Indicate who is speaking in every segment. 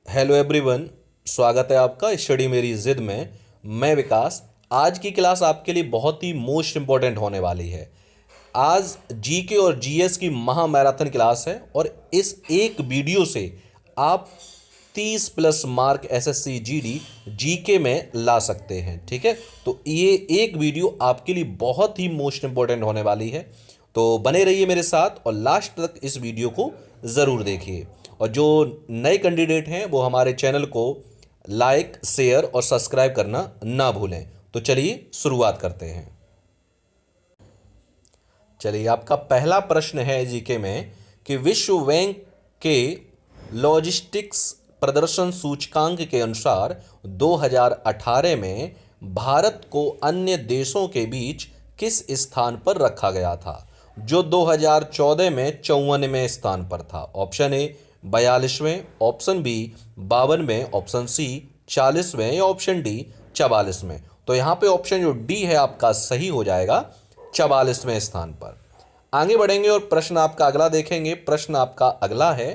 Speaker 1: Hello everyone. स्वागत है आपका स्टडी मेरी जिद में। मैं विकास। आज की क्लास आपके लिए बहुत ही मोस्ट इंपॉर्टेंट होने वाली है। आज जीके और जीएस की महा मैराथन क्लास है और इस एक वीडियो से आप 30 plus mark SSC GD GK में ला सकते हैं। ठीक है, तो ये एक वीडियो आपके लिए बहुत ही मोस्ट इंपॉर्टेंट होने वाली है। तो बने रहिए मेरे साथ और लास्ट तक इस वीडियो को ज़रूर देखिए। और जो नए कैंडिडेट हैं वो हमारे चैनल को लाइक, शेयर और सब्सक्राइब करना ना भूलें। तो चलिए शुरुआत करते हैं। चलिए, आपका पहला प्रश्न है जीके में कि विश्व बैंक के लॉजिस्टिक्स प्रदर्शन सूचकांक के अनुसार 2018 में भारत को अन्य देशों के बीच किस स्थान पर रखा गया था, जो 2014 में 54वें स्थान पर था। ऑप्शन ए 42वें, ऑप्शन बी 52वें, ऑप्शन सी 40वें या ऑप्शन डी 44वें। तो यहाँ पे ऑप्शन जो डी है आपका सही हो जाएगा, 44वें स्थान पर। आगे बढ़ेंगे और प्रश्न आपका अगला देखेंगे। प्रश्न आपका अगला है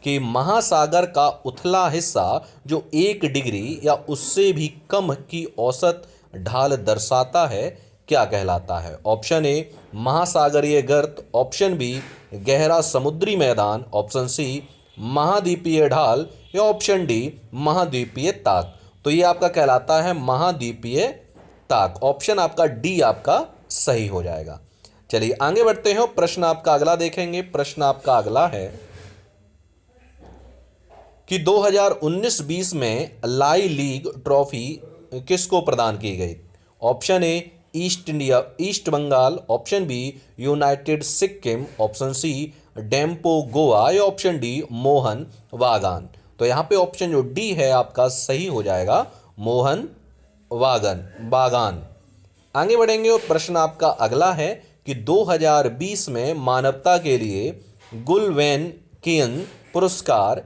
Speaker 1: कि महासागर का उथला हिस्सा जो 1 डिग्री या उससे भी कम की औसत ढाल दर्शाता है, क्या कहलाता है। ऑप्शन ए महासागरीय गर्त, ऑप्शन बी गहरा समुद्री मैदान, ऑप्शन सी महाद्वीपीय ढाल या ऑप्शन डी महाद्वीपीय ताक। तो ये आपका कहलाता है महाद्वीपीय ताक। ऑप्शन आपका डी आपका सही हो जाएगा। चलिए आगे बढ़ते हैं। प्रश्न आपका अगला देखेंगे। प्रश्न आपका अगला है कि 2019-20 में लाई लीग ट्रॉफी किसको प्रदान की गई। Option A East Bengal, option B United Sikkim, option C Dempo Goa या ऑप्शन डी मोहन वागान। तो यहाँ पे ऑप्शन जो डी है आपका सही हो जाएगा, मोहन बागान। आगे बढ़ेंगे और प्रश्न आपका अगला है कि 2020 में मानवता के लिए गुलवेन किन पुरस्कार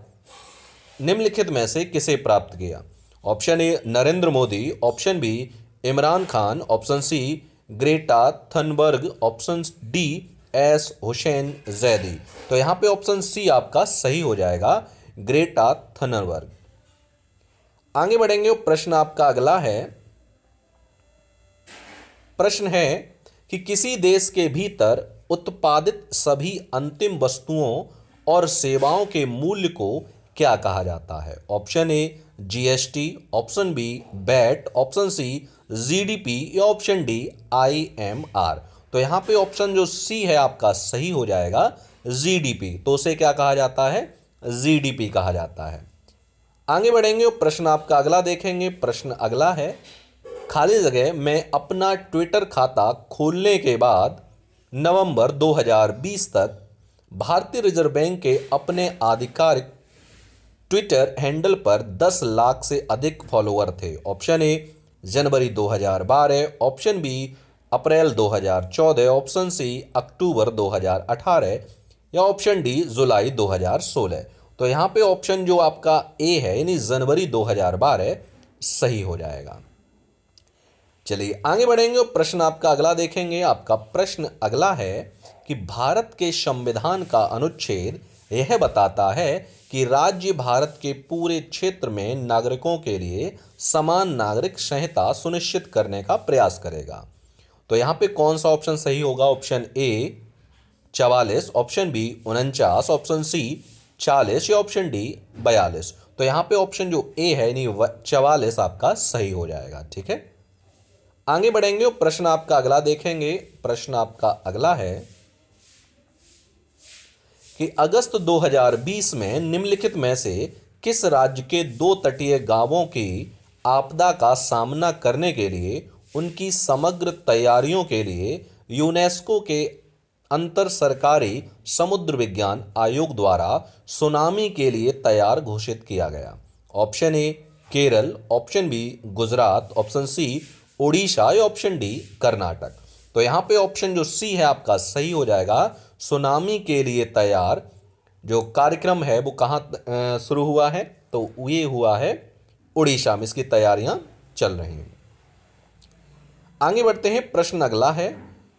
Speaker 1: निम्नलिखित में से किसे प्राप्त किया। Option A Narendra Modi, option B Imran Khan, option C Greta Thunberg, option D S Hussain Zaidi. तो यहाँ पे ऑप्शन सी आपका सही हो जाएगा, ग्रेटा थनबर्ग। आगे बढ़ेंगे। प्रश्न आपका अगला है, प्रश्न है कि किसी देश के भीतर उत्पादित सभी अंतिम वस्तुओं और सेवाओं के मूल्य को क्या कहा जाता है। Option A GST, option B VAT, option C GDP या ऑप्शन डी आईएमआर। तो यहाँ पे ऑप्शन जो सी है आपका सही हो जाएगा, जीडीपी। तो उसे क्या कहा जाता है, जीडीपी कहा जाता है। आगे बढ़ेंगे और प्रश्न आपका अगला देखेंगे। प्रश्न अगला है, खाली जगह में अपना ट्विटर खाता खोलने के बाद नवंबर 2020 तक भारतीय रिजर्व बैंक के अपने आधिकारिक ट्विटर हैंडल पर 10 लाख से अधिक फॉलोअर थे। ऑप्शन ए जनवरी 2012, ऑप्शन बी अप्रैल 2014, ऑप्शन सी अक्टूबर 2018 या ऑप्शन डी जुलाई 2016। तो यहाँ पे ऑप्शन जो आपका ए है यानी जनवरी 2012 सही हो जाएगा। चलिए आगे बढ़ेंगे और प्रश्न आपका अगला देखेंगे। आपका प्रश्न अगला है कि भारत के संविधान का अनुच्छेद यह बताता है कि राज्य भारत के पूरे क्षेत्र में नागरिकों के लिए समान नागरिक संहिता सुनिश्चित करने का प्रयास करेगा। तो यहाँ पे कौन सा ऑप्शन सही होगा। Option A 44, option B 49, option C 40 या ऑप्शन डी 42। तो यहाँ पे ऑप्शन जो ए है यानी 44 आपका सही हो जाएगा। ठीक है, आगे बढ़ेंगे और प्रश्न आपका अगला देखेंगे। प्रश्न आपका अगला है कि अगस्त 2020 में निम्नलिखित में से किस राज्य के 2 तटीय गांवों की आपदा का सामना करने के लिए उनकी समग्र तैयारियों के लिए यूनेस्को के अंतर सरकारी समुद्र विज्ञान आयोग द्वारा सुनामी के लिए तैयार घोषित किया गया। Option A Kerala, option B Gujarat, option C Orissa या ऑप्शन डी कर्नाटक। तो यहाँ पे ऑप्शन जो सी है आपका सही हो जाएगा, सुनामी के लिए तैयार जो कार्यक्रम है वो कहाँ शुरू हुआ है, तो ये हुआ है उड़ीसा में, इसकी तैयारियां चल रही हैं। आगे बढ़ते हैं। प्रश्न अगला है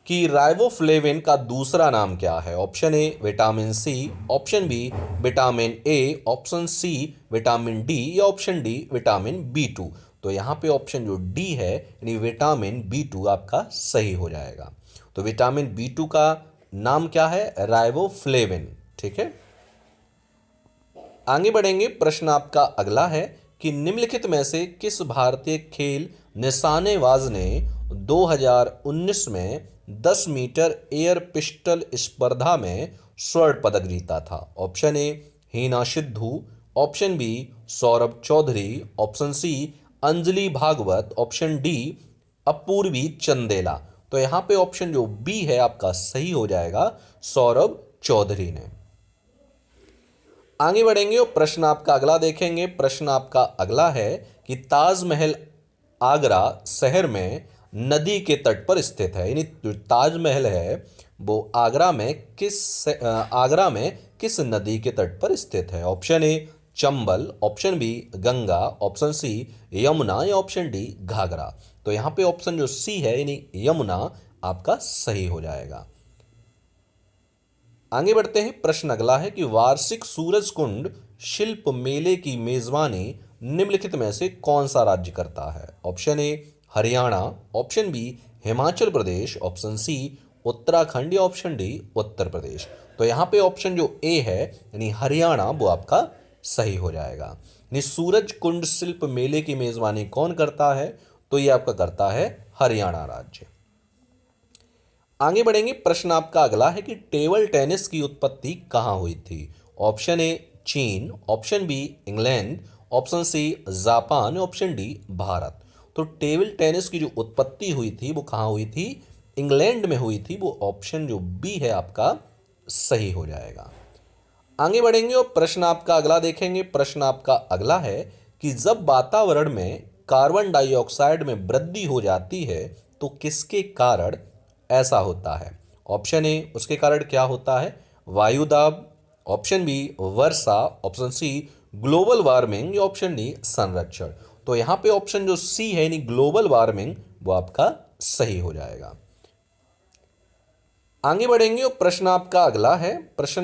Speaker 1: कि राइबोफ्लेविन का दूसरा नाम क्या है? Option A vitamin C, option B vitamin A, option C vitamin D या ऑप्शन डी विटामिन B2। तो यहाँ पे ऑप्शन जो डी है यानी विटामिन B2 आपका सही हो जाएगा। तो विटामिन B2 का नाम क्या है? राइबोफ्लेविन। ठीक है, आगे बढ़ेंगे। प्रश्न आपका अगला है कि निम्नलिखित में से किस भारतीय खेल निशानेबाज ने 2019 में 10 मीटर एयर पिस्टल स्पर्धा में स्वर्ण पदक जीता था? Option A Heena Sidhu, option B Saurabh Chaudhary, option C Anjali Bhagwat, option D Apurvi Chandela. तो यहां पे ऑप्शन जो बी है आपका सही हो जाएगा, सौरभ चौधरी ने। आगे बढ़ेंगे और प्रश्न आपका अगला देखेंगे। प्रश्न आपका अगला है कि ताजमहल आगरा शहर में नदी के तट पर स्थित है, यानी जो ताजमहल है वो आगरा में किस नदी के तट पर स्थित है? Option A Chambal, option B Ganga, option C Yamuna या ऑप्शन डी घाघरा। तो यहां पे ऑप्शन जो सी है यानी यमुना आपका सही हो जाएगा। आगे बढ़ते हैं। प्रश्न अगला है कि वार्षिक सूरज कुंड शिल्प मेले की मेजबानी निम्नलिखित में से कौन सा राज्य करता है? Option A Haryana, option B Himachal Pradesh, option C Uttarakhand या ऑप्शन डी उत्तर प्रदेश। तो यहाँ पे ऑप्शन जो ए है यानी हरियाणा वो आपका सही हो जाएगा। यानी सूरज कुंड शिल्प मेले की मेजबानी कौन करता है? तो ये आपका करता है हरियाणा राज्य। आगे बढ़ेंगे। प्रश्न आपका अगला है कि टेबल टेनिस की उत्पत्ति कहाँ हुई थी? ऑप्शन ए चीन, option B England, option C Japan, option D Bharat. तो टेबल टेनिस की जो उत्पत्ति हुई थी वो कहाँ हुई थी? इंग्लैंड में हुई थी। वो ऑप्शन जो बी है आपका सही हो जाएगा। आगे बढ़ेंगे और प्रश्न आपका अगला देखेंगे। प्रश्न आपका अगला है कि जब वातावरण में कार्बन डाइऑक्साइड में वृद्धि हो जाती है तो किसके कारण ऐसा होता है? ऑप्शन ए उसके कारण क्या होता है? वायुदाब, ऑप्शन बी वर्षा, ऑप्शन सी ग्लोबल वार्मिंग या ऑप्शन डी संरक्षण। तो यहां पे ऑप्शन जो सी है यानी ग्लोबल वार्मिंग वो आपका सही हो जाएगा। आगे बढ़ेंगे और प्रश्न आपका अगला है। प्रश्न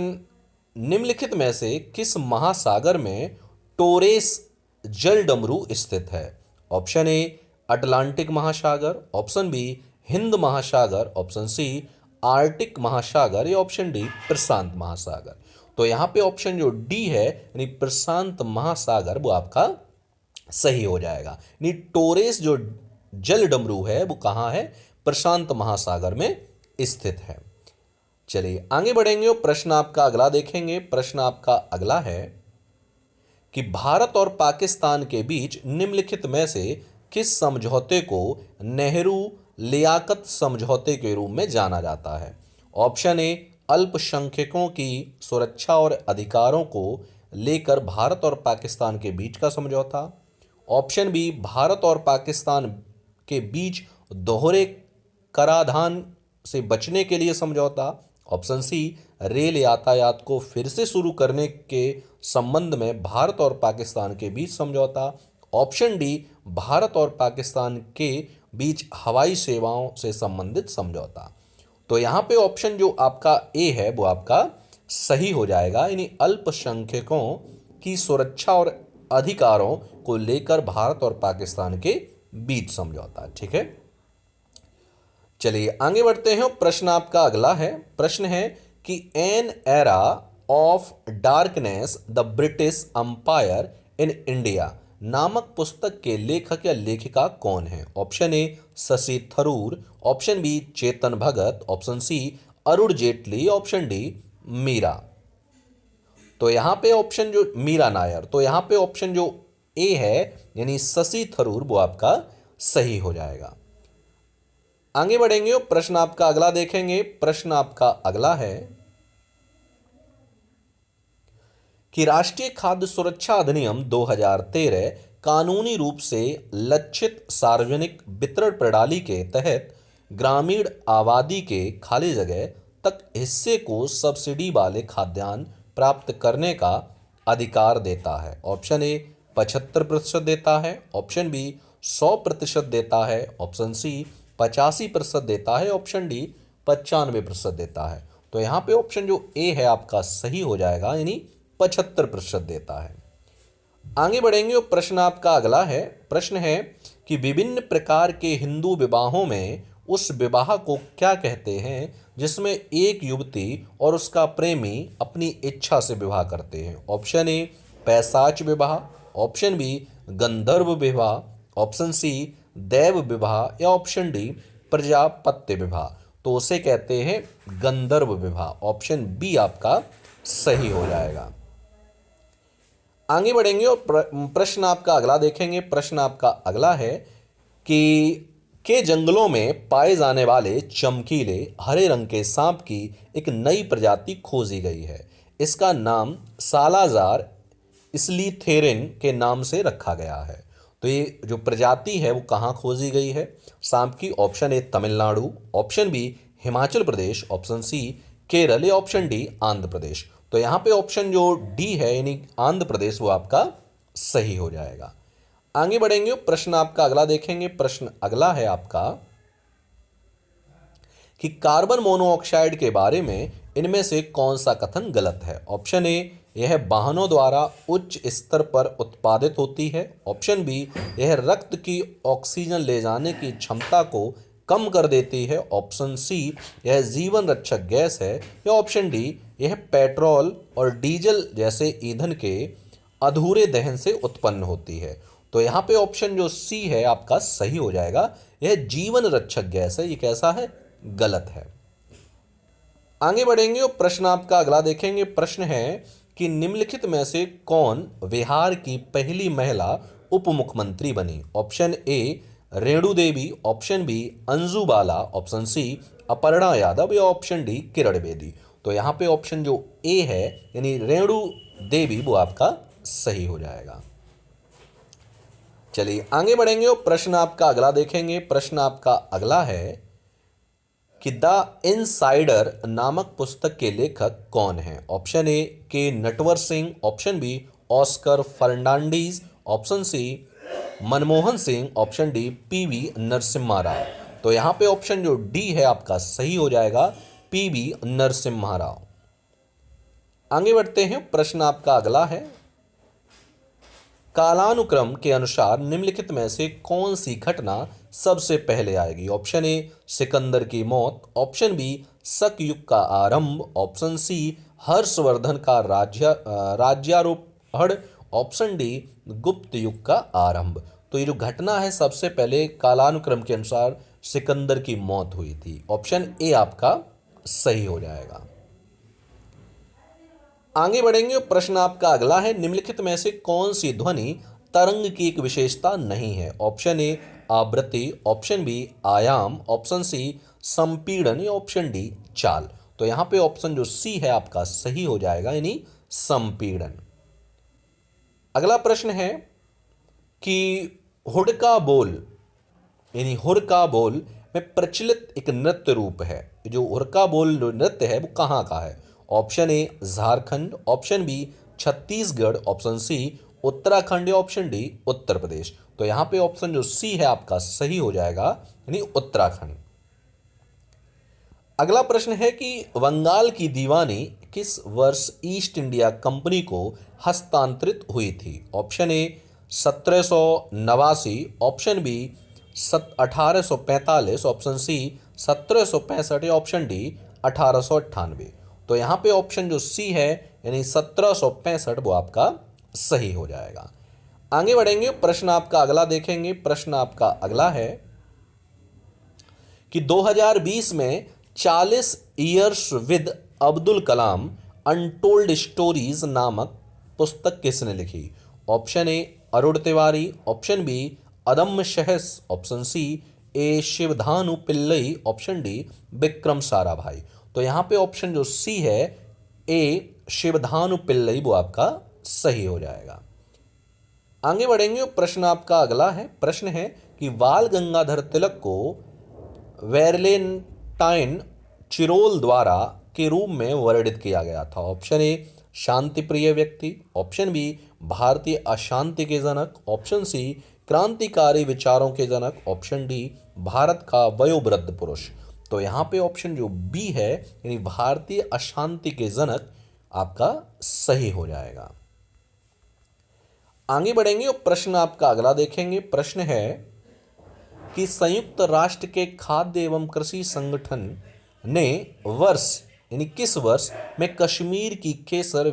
Speaker 1: निम्नलिखित में से किस महासागर में टोरेस जल डमरू स्थित है? ऑप्शन ए अटलांटिक महासागर, ऑप्शन बी हिंद महासागर, ऑप्शन सी आर्टिक महासागर या ऑप्शन डी प्रशांत महासागर। तो यहां पे ऑप्शन जो डी है यानी प्रशांत महासागर वो आपका सही हो जाएगा। यानी टोरेस जो जल डमरू है वो कहां है? प्रशांत महासागर में स्थित है। चलिए आगे बढ़ेंगे और प्रश्न आपका अगला देखेंगे। प्रश्न आपका अगला है कि भारत और पाकिस्तान के बीच निम्नलिखित में से किस समझौते को नेहरू लियाकत समझौते के रूप में जाना जाता है? ऑप्शन ए अल्पसंख्यकों की सुरक्षा और अधिकारों को लेकर भारत और पाकिस्तान के बीच का समझौता, ऑप्शन बी भारत और पाकिस्तान के बीच दोहरे कराधान से बचने के लिए समझौता, ऑप्शन सी रेल यातायात को फिर से शुरू करने के संबंध में भारत और पाकिस्तान के बीच समझौता, ऑप्शन डी भारत और पाकिस्तान के बीच हवाई सेवाओं से संबंधित समझौता। तो यहाँ पे ऑप्शन जो आपका ए है वो आपका सही हो जाएगा, यानी अल्पसंख्यकों की सुरक्षा और अधिकारों को लेकर भारत और पाकिस्तान के बीच समझौता। ठीक है, चलिए आगे बढ़ते हैं। प्रश्न आपका अगला है। प्रश्न है कि an era of darkness the British empire in India नामक पुस्तक के लेखक या लेखिका कौन है? Option A Shashi Tharoor, option B Chetan Bhagat, option C Arun Jaitley, option D Meera. तो यहां पे ऑप्शन जो मीरा नायर, तो यहां पे ऑप्शन जो ए है यानी शशि थरूर वो आपका सही हो जाएगा। आगे बढ़ेंगे और प्रश्न आपका अगला देखेंगे। प्रश्न आपका अगला है कि राष्ट्रीय खाद्य सुरक्षा अधिनियम 2013 कानूनी रूप से लक्षित सार्वजनिक वितरण प्रणाली के तहत ग्रामीण आबादी के खाली जगह तक हिस्से को सब्सिडी वाले खाद्यान्न प्राप्त करने का अधिकार देता है। ऑप्शन ए 75% देता है, ऑप्शन बी 100% देता है, ऑप्शन सी 85% देता है, ऑप्शन डी 95% देता है। तो यहाँ पे ऑप्शन जो ए है आपका सही हो जाएगा, यानी 75% देता है। आगे बढ़ेंगे और प्रश्न आपका अगला है। प्रश्न है कि विभिन्न प्रकार के हिंदू विवाहों में उस विवाह को क्या कहते हैं जिसमें एक युवती और उसका प्रेमी अपनी इच्छा से विवाह करते हैं। ऑप्शन ए पैशाच विवाह, ऑप्शन बी गंधर्व विवाह, ऑप्शन सी दैव विवाह या ऑप्शन डी प्रजापत्य विवाह। तो उसे कहते हैं गंधर्व विवाह। ऑप्शन बी आपका सही हो जाएगा। आगे बढ़ेंगे और प्रश्न आपका अगला देखेंगे। प्रश्न आपका अगला है कि के जंगलों में पाए जाने वाले चमकीले हरे रंग के सांप की एक नई प्रजाति खोजी गई है। इसका नाम सालाजार स्लीथेरिन के नाम से रखा गया है। तो ये जो प्रजाति है वो कहाँ खोजी गई है सांप की। Option A Tamil Nadu, option B Himachal Pradesh, option C Kerala या ऑप्शन डी आंध्र प्रदेश। तो यहाँ पे ऑप्शन जो डी है यानी आंध्र प्रदेश वो आपका सही हो जाएगा। आगे बढ़ेंगे प्रश्न आपका अगला देखेंगे। प्रश्न अगला है आपका कि कार्बन मोनोऑक्साइड के बारे में इनमें से कौन सा कथन गलत है। ऑप्शन ए यह वाहनों द्वारा उच्च स्तर पर उत्पादित होती है, ऑप्शन बी यह रक्त की ऑक्सीजन ले जाने की क्षमता को कम कर देती है, ऑप्शन सी यह जीवन रक्षक गैस है या ऑप्शन डी यह पेट्रोल और डीजल जैसे ईंधन के अधूरे दहन से उत्पन्न होती है। तो यहाँ पे ऑप्शन जो सी है आपका सही हो जाएगा, यह जीवन रक्षक गैस है। ये कैसा है, गलत है। आगे बढ़ेंगे और प्रश्न आपका अगला देखेंगे। प्रश्न है कि निम्नलिखित में से कौन बिहार की पहली महिला उप मुख्यमंत्री बनी। Option A Renu Devi, option B Anju Bala, option C Aparna Yadav या ऑप्शन डी किरण बेदी। तो यहाँ पे ऑप्शन जो ए है यानी रेणु देवी वो आपका सही हो जाएगा। चलिए आगे बढ़ेंगे और प्रश्न आपका अगला देखेंगे। प्रश्न आपका अगला है कि द इनसाइडर नामक पुस्तक के लेखक कौन हैं। Option A K Natwar Singh, option B Oscar Fernandes, option C Manmohan Singh, option D PV Narasimha Rao. तो यहाँ पे ऑप्शन जो डी है आपका सही हो जाएगा, पीवी नरसिम्हा राव। आगे बढ़ते हैं। प्रश्न आपका अगला है कालानुक्रम के अनुसार निम्नलिखित में से कौन सी घटना सबसे पहले आएगी। ऑप्शन ए सिकंदर की मौत, ऑप्शन बी शक युग का आरंभ, ऑप्शन सी हर्षवर्धन का राज्यारोहण, ऑप्शन डी गुप्त युग का आरंभ। तो ये जो घटना है सबसे पहले कालानुक्रम के अनुसार सिकंदर की मौत हुई थी। ऑप्शन ए आपका सही हो जाएगा। आगे बढ़ेंगे। प्रश्न आपका अगला है निम्नलिखित में से कौन सी ध्वनि तरंग की एक विशेषता नहीं है। ऑप्शन ए आवृत्ति, ऑप्शन बी आयाम, ऑप्शन सी संपीड़न या ऑप्शन डी चाल। तो यहाँ पे ऑप्शन जो सी है आपका सही हो जाएगा यानी संपीड़न। अगला प्रश्न है कि हुड़का बोल यानी हुड़का बोल में प्रचलित एक नृत्य रूप है। जो हुड़का बोल नृत्य है वो कहाँ का है। Option A Jharkhand, option B Chhattisgarh, option C Uttarakhand या ऑप्शन डी उत्तर प्रदेश। तो यहाँ पे ऑप्शन जो सी है आपका सही हो जाएगा यानी उत्तराखंड। अगला प्रश्न है कि बंगाल की दीवानी किस वर्ष ईस्ट इंडिया कंपनी को हस्तांतरित हुई थी। Option A 1789, option B 1845, option C 1765 या ऑप्शन डी 1898। तो यहाँ पे ऑप्शन जो सी है यानी 1765 वो आपका सही हो जाएगा। आगे बढ़ेंगे। प्रश्न आपका अगला देखेंगे। प्रश्न आपका अगला है कि 2020 में 40 years with Abdul Kalam untold stories नामक पुस्तक किसने लिखी। Option A Arun Tiwari, option B Adamya Sahas, option C A Sivathanu Pillai, option D Vikram Sarabhai. तो यहाँ पे ऑप्शन जो सी है ए शिवधानु पिल्लई वो आपका सही हो जाएगा। आगे बढ़ेंगे। प्रश्न आपका अगला है। प्रश्न है कि बाल गंगाधर तिलक को वैलेंटाइन चिरोल द्वारा के रूप में वर्णित किया गया था। ऑप्शन ए शांति प्रिय व्यक्ति, ऑप्शन बी भारतीय अशांति के जनक, ऑप्शन सी क्रांतिकारी विचारों के जनक, ऑप्शन डी भारत का वयोवृद्ध पुरुष। तो यहाँ पे ऑप्शन जो बी है यानी भारतीय अशांति के जनक आपका सही हो जाएगा। आगे बढ़ेंगे और प्रश्न आपका अगला देखेंगे। प्रश्न है कि संयुक्त राष्ट्र के खाद्य एवं कृषि संगठन ने वर्ष यानी किस वर्ष में कश्मीर की केसर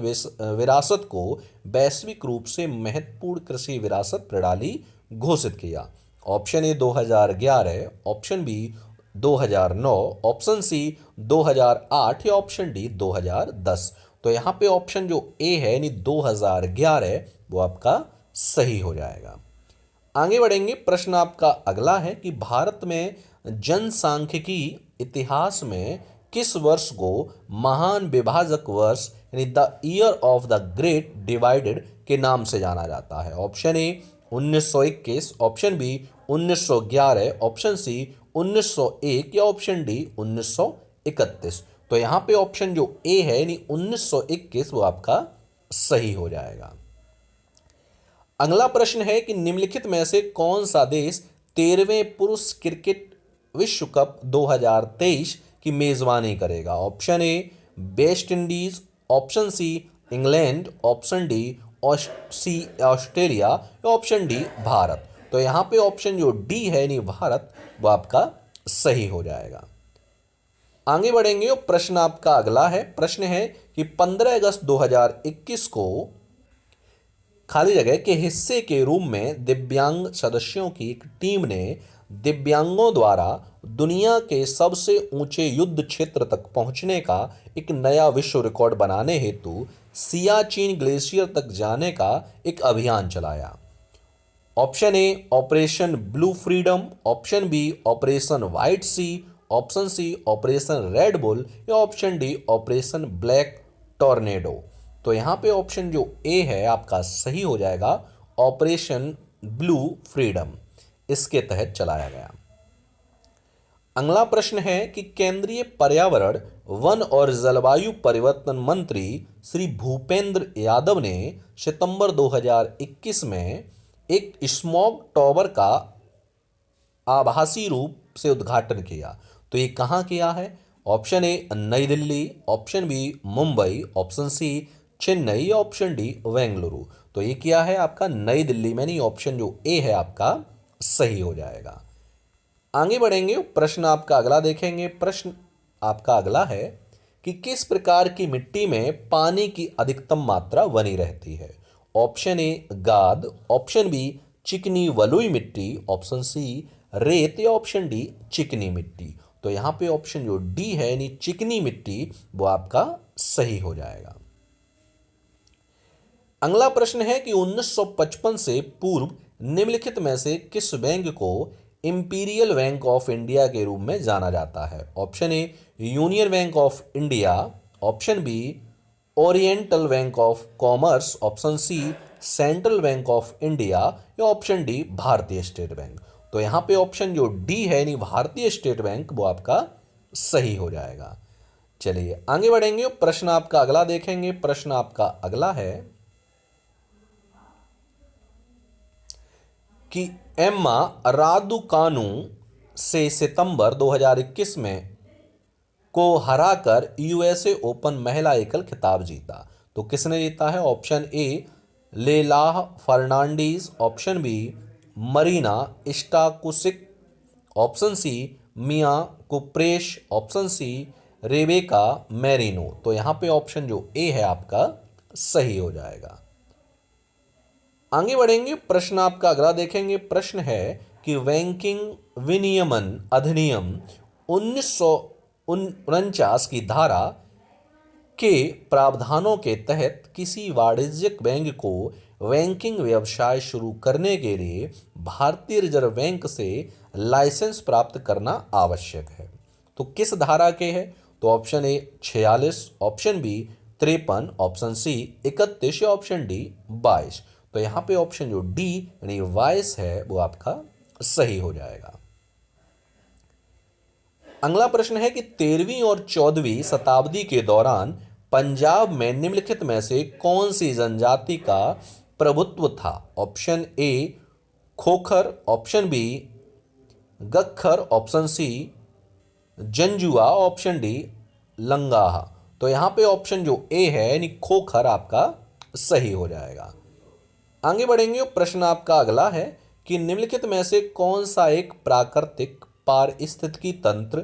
Speaker 1: विरासत को वैश्विक रूप से महत्वपूर्ण कृषि विरासत प्रणाली घोषित किया? Option A 2011, option B 2009, option C 2008 या ऑप्शन डी 2010। तो यहाँ पे ऑप्शन जो ए है यानी 2011 वो आपका सही हो जाएगा। आगे बढ़ेंगे। प्रश्न आपका अगला है कि भारत में जनसांख्यिकी इतिहास में किस वर्ष को महान विभाजक वर्ष यानी the year of the great divided के नाम से जाना जाता है? Option A 1921, option B 1911, option C 1901 या ऑप्शन डी 1931। तो यहाँ पे ऑप्शन जो ए है यानी 1921 वो आपका सही हो जाएगा। अगला प्रश्न है कि निम्नलिखित में से कौन सा देश 13वें पुरुष क्रिकेट विश्व कप 2023 की मेजबानी करेगा? Option A West Indies, option C England, option D Australia या ऑप्शन डी भारत। तो यहाँ पे ऑप्शन जो डी है यानी भारत वो आपका सही हो जाएगा। आगे बढ़ेंगे और प्रश्न आपका अगला है। प्रश्न है कि 15 अगस्त 2021 को खाली जगह के हिस्से के रूप में दिव्यांग सदस्यों की एक टीम ने दिव्यांगों द्वारा दुनिया के सबसे ऊंचे युद्ध क्षेत्र तक पहुंचने का एक नया विश्व रिकॉर्ड बनाने हेतु सियाचिन ग्लेशियर तक जाने का एक अभियान चलाया। Option A operation blue freedom, option B operation white sea, option C operation red bull या option D operation black tornado. तो यहाँ पे ऑप्शन जो ए है आपका सही हो जाएगा, ऑपरेशन ब्लू फ्रीडम इसके तहत चलाया गया। अगला प्रश्न है कि केंद्रीय पर्यावरण, वन और जलवायु परिवर्तन मंत्री श्री भूपेंद्र यादव ने सितंबर 2021 में एक स्मॉग टावर का आभासी रूप से उद्घाटन किया। तो ये कहाँ किया है? ऑप्शन ए नई Delhi, option B Mumbai, option C Chennai, option D Bengaluru. तो ये क्या है आपका नई दिल्ली में, नहीं ऑप्शन जो ए है आपका सही हो जाएगा। आगे बढ़ेंगे, प्रश्न आपका अगला देखेंगे। प्रश्न आपका अगला है कि किस प्रकार की मिट्टी में पानी की अधिकतम मात्रा बनी रहती है? ऑप्शन ए गाद, ऑप्शन बी चिकनी बलुई मिट्टी, ऑप्शन सी रेत या ऑप्शन डी चिकनी मिट्टी। तो यहाँ पे ऑप्शन जो डी है यानी चिकनी मिट्टी वो आपका सही हो जाएगा। अगला प्रश्न है कि 1955 से पूर्व निम्नलिखित में से किस बैंक को इंपीरियल बैंक ऑफ इंडिया के रूप में जाना जाता है? Option A Union Bank of India, option B Oriental Bank of Commerce, option C Central Bank of India या option D Bharatiya State Bank. तो यहाँ पे ऑप्शन जो डी है यानी भारतीय स्टेट बैंक वो आपका सही हो जाएगा। चलिए आगे बढ़ेंगे, प्रश्न आपका अगला देखेंगे। प्रश्न आपका अगला है कि एम्मा रादुकानु से सितंबर 2021 में को हराकर यूएसए ओपन महिला एकल खिताब जीता। तो किसने जीता है? Option A Leylah Fernandez, option B Marina Stakusic, option C Mia Kupres, option C Rebecca Marino. तो यहाँ पे ऑप्शन जो ए है आपका सही हो जाएगा। आगे बढ़ेंगे, प्रश्न आपका अगला देखेंगे। प्रश्न है कि बैंकिंग विनियमन अधिनियम 1949 की धारा के प्रावधानों के तहत किसी वाणिज्यिक बैंक को बैंकिंग व्यवसाय शुरू करने के लिए भारतीय रिजर्व बैंक से लाइसेंस प्राप्त करना आवश्यक है। तो किस धारा के है? तो option A 46, option B 53, option C 31 या ऑप्शन डी 22। तो यहाँ पे ऑप्शन जो डी यानी 22 है वो आपका सही हो जाएगा। अगला प्रश्न है कि 13वीं और 14वीं शताब्दी के दौरान पंजाब में निम्नलिखित में से कौन सी जनजाति का प्रभुत्व था? Option A Khokhar, option B Gakhar, option C Janjua, option D Langah. तो यहां पे ऑप्शन जो ए है यानी खोखर आपका सही हो जाएगा। आगे बढ़ेंगे, प्रश्न आपका अगला है कि निम्नलिखित में से कौन सा एक प्राकृतिक पारिस्थितिकी तंत्र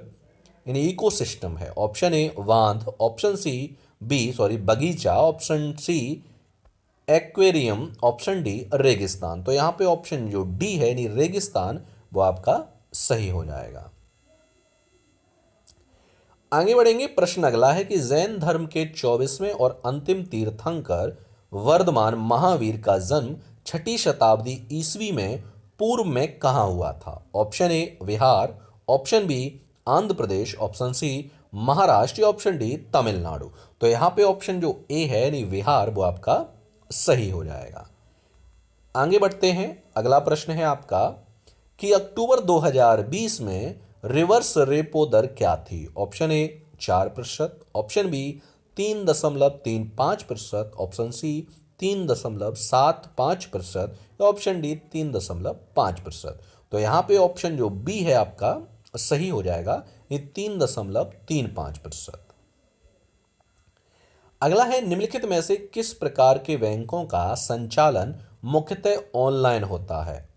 Speaker 1: यानी इकोसिस्टम है। ऑप्शन ए बांध, ऑप्शन सी बगीचा, option C aquarium, option D रेगिस्तान। तो यहां पे ऑप्शन जो डी है यानी रेगिस्तान वो आपका सही हो जाएगा। आगे बढ़ेंगे, प्रश्न अगला है कि जैन धर्म के 24वें और अंतिम तीर्थंकर वर्धमान महावीर का जन्म छठी शताब्दी ईस्वी में पूर्व में कहां हुआ था। Option A Bihar, option B Andhra Pradesh, option C Maharashtra, option D Tamil Nadu. तो यहां पे ऑप्शन जो ए है यानी बिहार वो आपका सही हो जाएगा। आगे बढ़ते हैं, अगला प्रश्न है आपका कि अक्टूबर 2020 में रिवर्स रेपो दर क्या थी। Option A 4%, option B 3.35%, option C 3.75%, option D 3.5%। तो यहां पे ऑप्शन जो बी है आपका सही हो जाएगा, ये 3.35%। अगला है, निम्नलिखित में से किस प्रकार के बैंकों का संचालन मुख्यतः ऑनलाइन होता है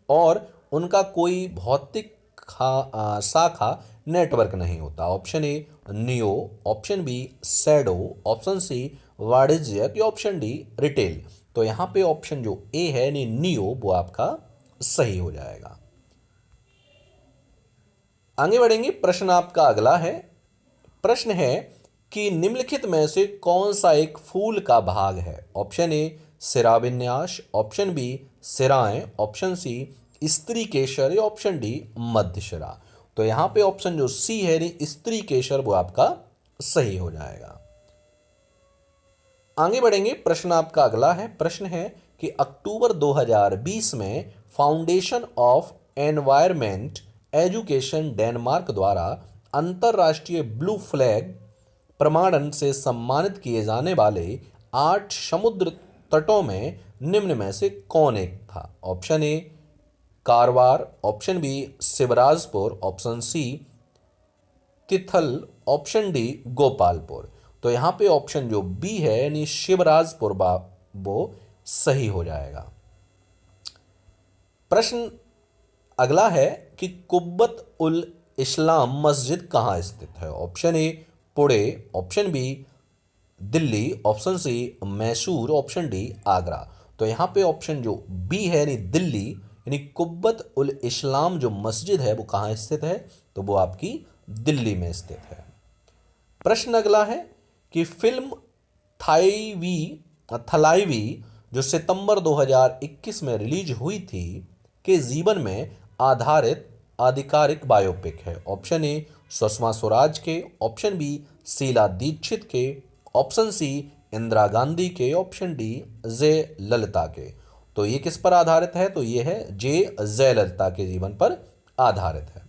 Speaker 1: और उनका कोई भौतिक शाखा नेटवर्क नहीं होता। Option A neo, option B shadow, option C वाणिज्यिक, ऑप्शन डी रिटेल। तो यहां पे ऑप्शन जो ए है नियो वो आपका सही हो जाएगा। आगे बढ़ेंगे, प्रश्न आपका अगला है, प्रश्न है कि निम्नलिखित में से कौन सा एक फूल का भाग है। ऑप्शन ए शिराविन्यास, ऑप्शन बी सिराएं, ऑप्शन सी स्त्री केसर, ऑप्शन डी मध्य शिरा। तो यहां पे ऑप्शन जो सी है स्त्री केसर वो आपका सही हो जाएगा। आगे बढ़ेंगे, प्रश्न आपका अगला है, प्रश्न है कि अक्टूबर 2020 में foundation of environment education Denmark द्वारा अंतरराष्ट्रीय ब्लू फ्लैग प्रमाणन से सम्मानित किए जाने वाले 8 समुद्र तटों में निम्न में से कौन एक था। Option A Karwar, option B Shivrajpur, option C Tithal, option D Gopalpur. तो यहां पे ऑप्शन जो बी है यानी शिवराजपुर वो सही हो जाएगा। प्रश्न अगला है कि कुब्बत उल इस्लाम मस्जिद कहां स्थित है। Option A Pune, option B Delhi, option C Mysore, option D Agra. तो यहां पे ऑप्शन जो बी है यानी दिल्ली यानी कुब्बत उल इस्लाम जो मस्जिद है वो कहां स्थित है, तो वो आपकी दिल्ली में स्थित है। प्रश्न अगला है कि फिल्म थलाइवी जो सितंबर 2021 में रिलीज हुई थी के जीवन में आधारित आधिकारिक बायोपिक है। ऑप्शन ए सुषमा स्वराज के, ऑप्शन बी शीला दीक्षित के, ऑप्शन सी इंदिरा गांधी के, ऑप्शन डी जयललिता के। तो ये किस पर आधारित है, तो ये है जयललिता के जीवन पर आधारित है।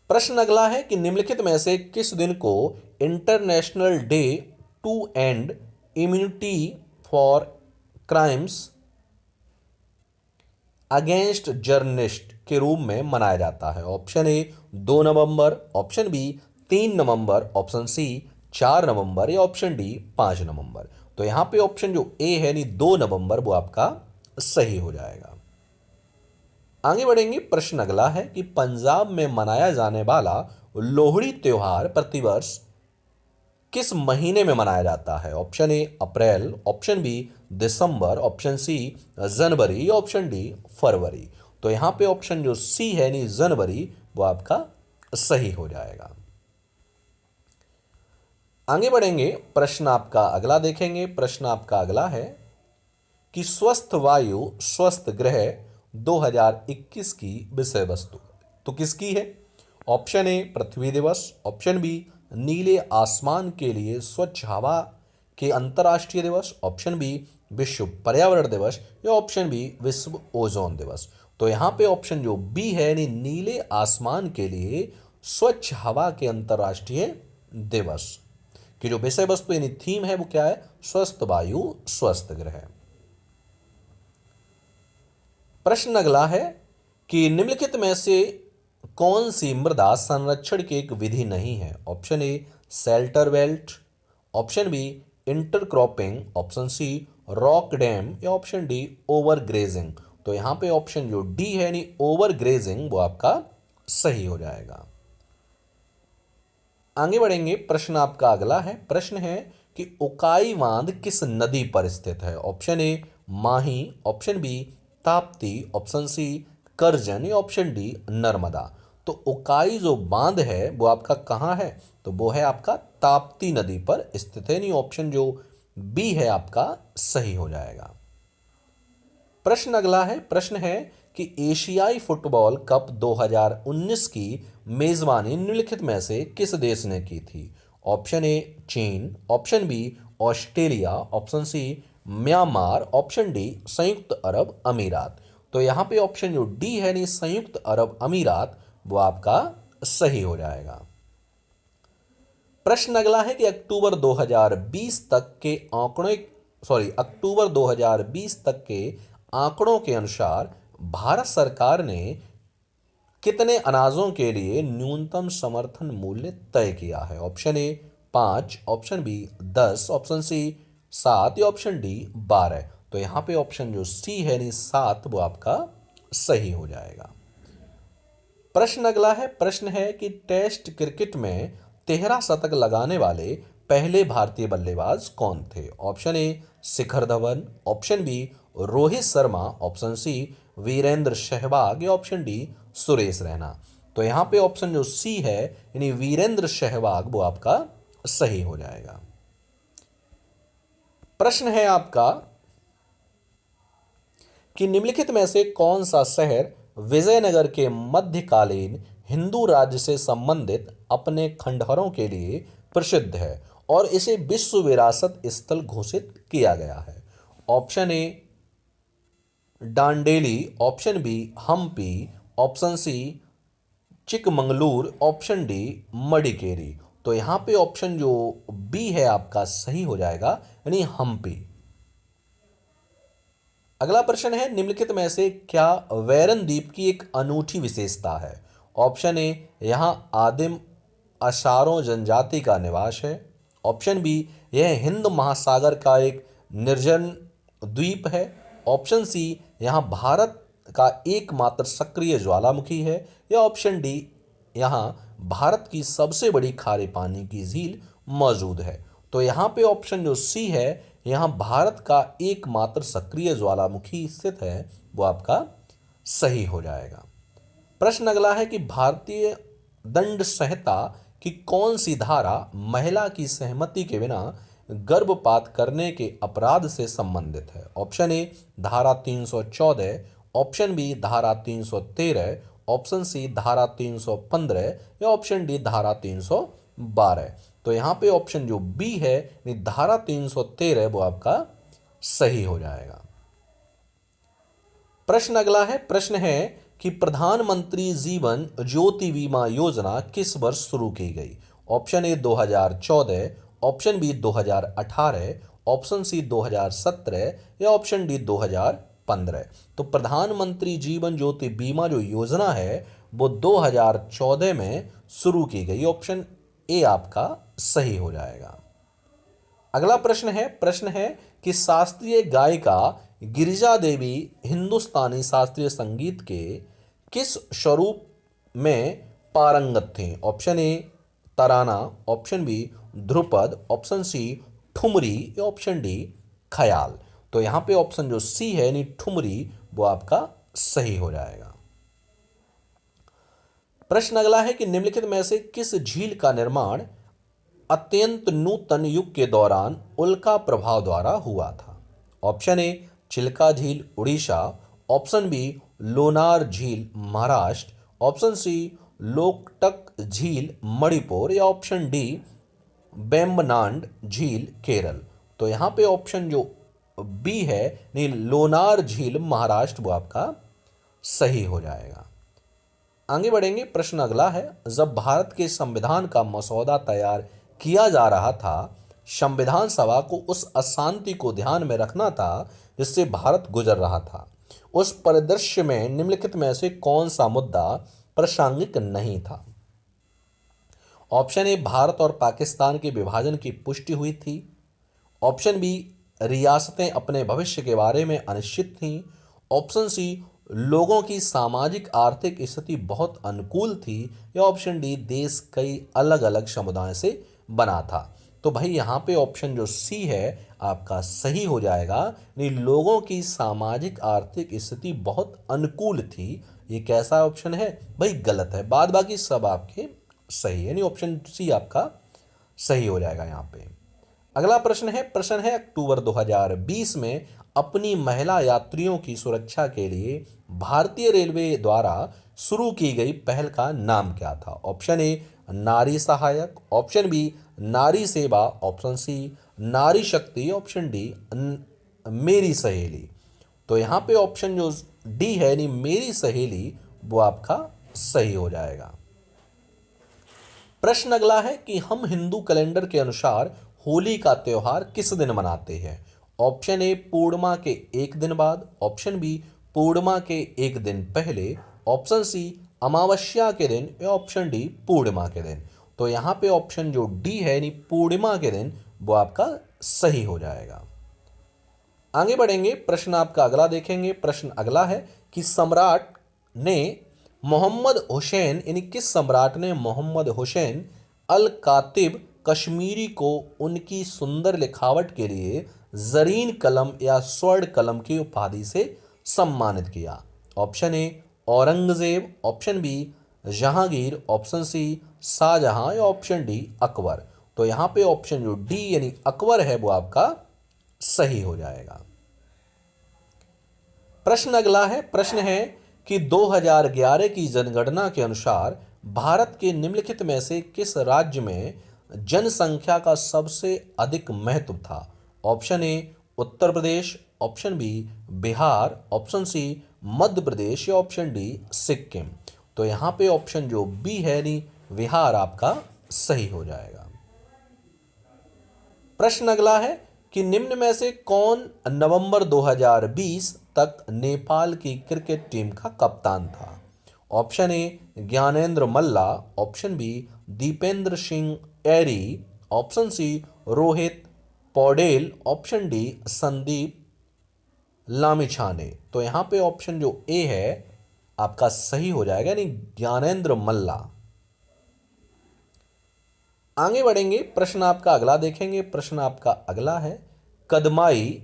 Speaker 1: प्रश्न अगला है कि निम्नलिखित में से किस दिन को international day to end immunity for crimes against journalist के रूप में मनाया जाता है। ऑप्शन ए 2 नवंबर, ऑप्शन बी 3 नवंबर, ऑप्शन सी 4 नवंबर, या ऑप्शन डी 5 नवंबर। तो यहां पे ऑप्शन जो ए है यानी 2 नवंबर वो आपका सही हो जाएगा। आगे बढ़ेंगे, प्रश्न अगला है कि पंजाब में मनाया जाने वाला लोहड़ी त्योहार प्रतिवर्ष किस महीने में मनाया जाता है। ऑप्शन ए अप्रैल, ऑप्शन बी दिसंबर, ऑप्शन सी जनवरी, ऑप्शन डी फरवरी। तो यहां पे ऑप्शन जो सी है यानी जनवरी वो आपका सही हो जाएगा। आगे बढ़ेंगे, प्रश्न आपका अगला देखेंगे। प्रश्न आपका अगला है कि स्वस्थ वायु स्वस्थ ग्रह 2021 की विषय वस्तु तो किसकी है। ऑप्शन ए पृथ्वी दिवस, ऑप्शन बी नीले आसमान के लिए स्वच्छ हवा के अंतर्राष्ट्रीय दिवस, ऑप्शन बी विश्व पर्यावरण दिवस, या ऑप्शन बी विश्व ओजोन दिवस। तो यहां पे ऑप्शन जो बी है यानी नीले आसमान के लिए स्वच्छ हवा के अंतर्राष्ट्रीय दिवस की जो विषय वस्तु यानी थीम है वो क्या है, स्वस्थ वायु स्वस्थ ग्रह। प्रश्न अगला है कि निम्नलिखित में से कौन सी मृदा संरक्षण की एक विधि नहीं है? Option A shelter belt, option B intercropping, option C rock dam या ऑप्शन डी ओवर ग्रेजिंग। तो यहां पे ऑप्शन जो डी है यानी ओवर ग्रेजिंग वो आपका सही हो जाएगा। आगे बढ़ेंगे, प्रश्न आपका अगला है। प्रश्न है कि उकाई बांध किस नदी पर स्थित है? Option A Mahi, option B Tapti, option C Karjan या ऑप्शन डी नर्मदा। तो उकाई जो बांध है वो आपका कहाँ है? तो वो है आपका ताप्ती नदी पर स्थित है, नहीं ऑप्शन जो बी है आपका सही हो जाएगा। प्रश्न अगला है। प्रश्न है कि एशियाई फुटबॉल कप 2019 की मेजबानी निम्नलिखित में से किस देश ने की थी? ऑप्शन ए चीन, option B Australia, option C Myanmar, option D संयुक्त अरब अमीरात। तो यहाँ पे ऑप्शन जो डी है नहीं संयुक्त अरब अमीरात वो आपका सही हो जाएगा। प्रश्न अगला है कि अक्टूबर 2020 तक के आंकड़ों के अनुसार भारत सरकार ने कितने अनाजों के लिए न्यूनतम समर्थन मूल्य तय किया है? Option A 5, option B 10, option C 7 या ऑप्शन डी 12। तो यहां पे ऑप्शन जो सी है नहीं 7 वो आपका सही हो जाएगा। प्रश्न अगला है। प्रश्न है कि टेस्ट क्रिकेट में 13 शतक लगाने वाले पहले भारतीय बल्लेबाज कौन थे? Option A Shikhar Dhawan, option B Rohit Sharma, option C Virender Sehwag या ऑप्शन डी सुरेश रैना। तो यहां पे ऑप्शन जो सी है यानी वीरेंद्र सहवाग वो आपका सही हो जाएगा। प्रश्न है आपका कि निम्नलिखित में से कौन सा शहर विजयनगर के मध्यकालीन हिंदू राज्य से संबंधित अपने खंडहरों के लिए प्रसिद्ध है और इसे विश्व विरासत स्थल घोषित किया गया है? Option A Dandeli, option B Hampi, option C Chikmagalur, option D Madikeri. तो यहां पे ऑप्शन जो बी है आपका सही हो जाएगा यानी हम्पी। अगला प्रश्न है निम्नलिखित में से क्या वैरन द्वीप की एक अनूठी विशेषता है? ऑप्शन ए यहां आदिम अशारों जनजाति का निवास है, ऑप्शन बी यह हिंद महासागर का एक निर्जन द्वीप है, ऑप्शन सी यहां भारत का एकमात्र सक्रिय ज्वालामुखी है या ऑप्शन डी यहां भारत की सबसे बड़ी खारे पानी की झील मौजूद है। तो यहां पे ऑप्शन जो सी है यहां भारत का एकमात्र सक्रिय ज्वालामुखी स्थित है वो आपका सही हो जाएगा। प्रश्न अगला है कि भारतीय दंड संहिता की कौन सी धारा महिला की सहमति के बिना गर्भपात करने के अपराध से संबंधित है? ऑप्शन ए धारा 314, ऑप्शन बी धारा 313, ऑप्शन सी धारा 315 या ऑप्शन डी धारा 312। तो यहां पे ऑप्शन जो बी है धारा 313 वो आपका सही हो जाएगा। प्रश्न अगला है। प्रश्न है कि प्रधानमंत्री जीवन ज्योति बीमा योजना किस वर्ष शुरू की गई? Option A 2014, option B 2018, option C 2017 या ऑप्शन डी 2015। तो प्रधानमंत्री जीवन ज्योति बीमा जो योजना है वो 2014 में शुरू की गई, ऑप्शन ए आपका सही हो जाएगा। अगला प्रश्न है कि शास्त्रीय गायिका गिरिजा देवी हिंदुस्तानी शास्त्रीय संगीत के किस स्वरूप में पारंगत थे? Option A tarana, option B dhrupad, option C thumri या ऑप्शन डी ख्याल। तो यहां पे ऑप्शन जो सी है यानी ठुमरी वो आपका सही हो जाएगा। प्रश्न अगला है कि निम्नलिखित में से किस झील का निर्माण अत्यंत नूतन युग के दौरान उल्का प्रभाव द्वारा हुआ था? ऑप्शन ए चिल्का झील उड़ीसा, ऑप्शन बी लोनार झील महाराष्ट्र, ऑप्शन सी लोकटक झील मणिपुर या ऑप्शन डी वेम्बनाड झील केरल। तो यहां पे ऑप्शन जो बी है नहीं लोनार झील महाराष्ट्र वो आपका सही हो जाएगा। आगे बढ़ेंगे, प्रश्न अगला है। जब भारत के संविधान का मसौदा तैयार किया जा रहा था, संविधान सभा को उस अशांति को ध्यान में रखना था जिससे भारत गुजर रहा था। उस परिदृश्य में निम्नलिखित में से कौन सा मुद्दा प्रासंगिक नहीं था। ऑप्शन ए, भारत और पाकिस्तान के विभाजन की पुष्टि हुई थी। ऑप्शन बी, रियासतें अपने भविष्य के बारे में अनिश्चित थीं। ऑप्शन सी, लोगों की सामाजिक आर्थिक स्थिति बहुत अनुकूल थी। या ऑप्शन डी, देश कई अलग अलग समुदायों से बना था। तो भाई यहाँ पे ऑप्शन जो सी है आपका सही हो जाएगा। यानी लोगों की सामाजिक आर्थिक स्थिति बहुत अनुकूल थी। ये कैसा ऑप्शन है भाई? गलत है। बाद बाकी सब आपके सही है, यानी ऑप्शन सी आपका सही हो जाएगा यहाँ पे। अगला प्रश्न है अक्टूबर 2020 में अपनी महिला यात्रियों की सुरक्षा के लिए भारतीय रेलवे द्वारा शुरू की गई पहल का नाम क्या था? ऑप्शन ए, नारी सहायक। ऑप्शन बी, नारी सेवा। ऑप्शन सी, नारी शक्ति। ऑप्शन डी, मेरी सहेली। तो यहाँ पे ऑप्शन जो डी है यानी मेरी सहेली, वो आपका सही हो जाएगा। प्रश्न अगला है कि हम हिंदू कैलेंडर के अनुसार होली का त्योहार किस दिन मनाते हैं? ऑप्शन ए, पूर्णिमा के एक दिन बाद। ऑप्शन बी, पूर्णिमा के एक दिन पहले। ऑप्शन सी, अमावस्या के दिन। या ऑप्शन डी, पूर्णिमा के दिन। तो यहाँ पे ऑप्शन जो डी है यानी पूर्णिमा के दिन, वो आपका सही हो जाएगा। आगे बढ़ेंगे, प्रश्न आपका अगला देखेंगे। प्रश्न अगला है कि सम्राट ने मोहम्मद हुसैन यानी किस सम्राट ने मोहम्मद हुसैन अल कातिब कश्मीरी को उनकी सुंदर लिखावट के लिए जरीन कलम या स्वर्ण कलम की उपाधि से सम्मानित किया? Option A, Aurangzeb. Option B, Jahangir. Option C, Shah Jahan. या ऑप्शन डी, अकबर। तो यहाँ पे ऑप्शन जो डी यानी अकबर है वो आपका सही हो जाएगा। प्रश्न है कि 2011 की जनगणना के अनुसार भारत के निम्नलिखित में से किस राज्य में जनसंख्या का सबसे अधिक महत्व था? Option A, Uttar Pradesh. Option B, Bihar. Option C, Madhya Pradesh. या ऑप्शन डी, सिक्किम। तो यहाँ पे ऑप्शन जो बी है यानी बिहार आपका सही हो जाएगा। प्रश्न अगला है कि निम्न में से कौन नवंबर 2020 तक नेपाल की क्रिकेट टीम का कप्तान था? Option A, Gyanendra Malla. Option B, Dipendra Singh Airee. Option C, Rohit Paudel. Option D, Sandeep Lamichhane. तो यहाँ पे ऑप्शन जो ए है आपका सही हो जाएगा यानी ज्ञानेंद्र मल्ला। आगे बढ़ेंगे, प्रश्न आपका अगला देखेंगे। प्रश्न आपका अगला है, कदमाई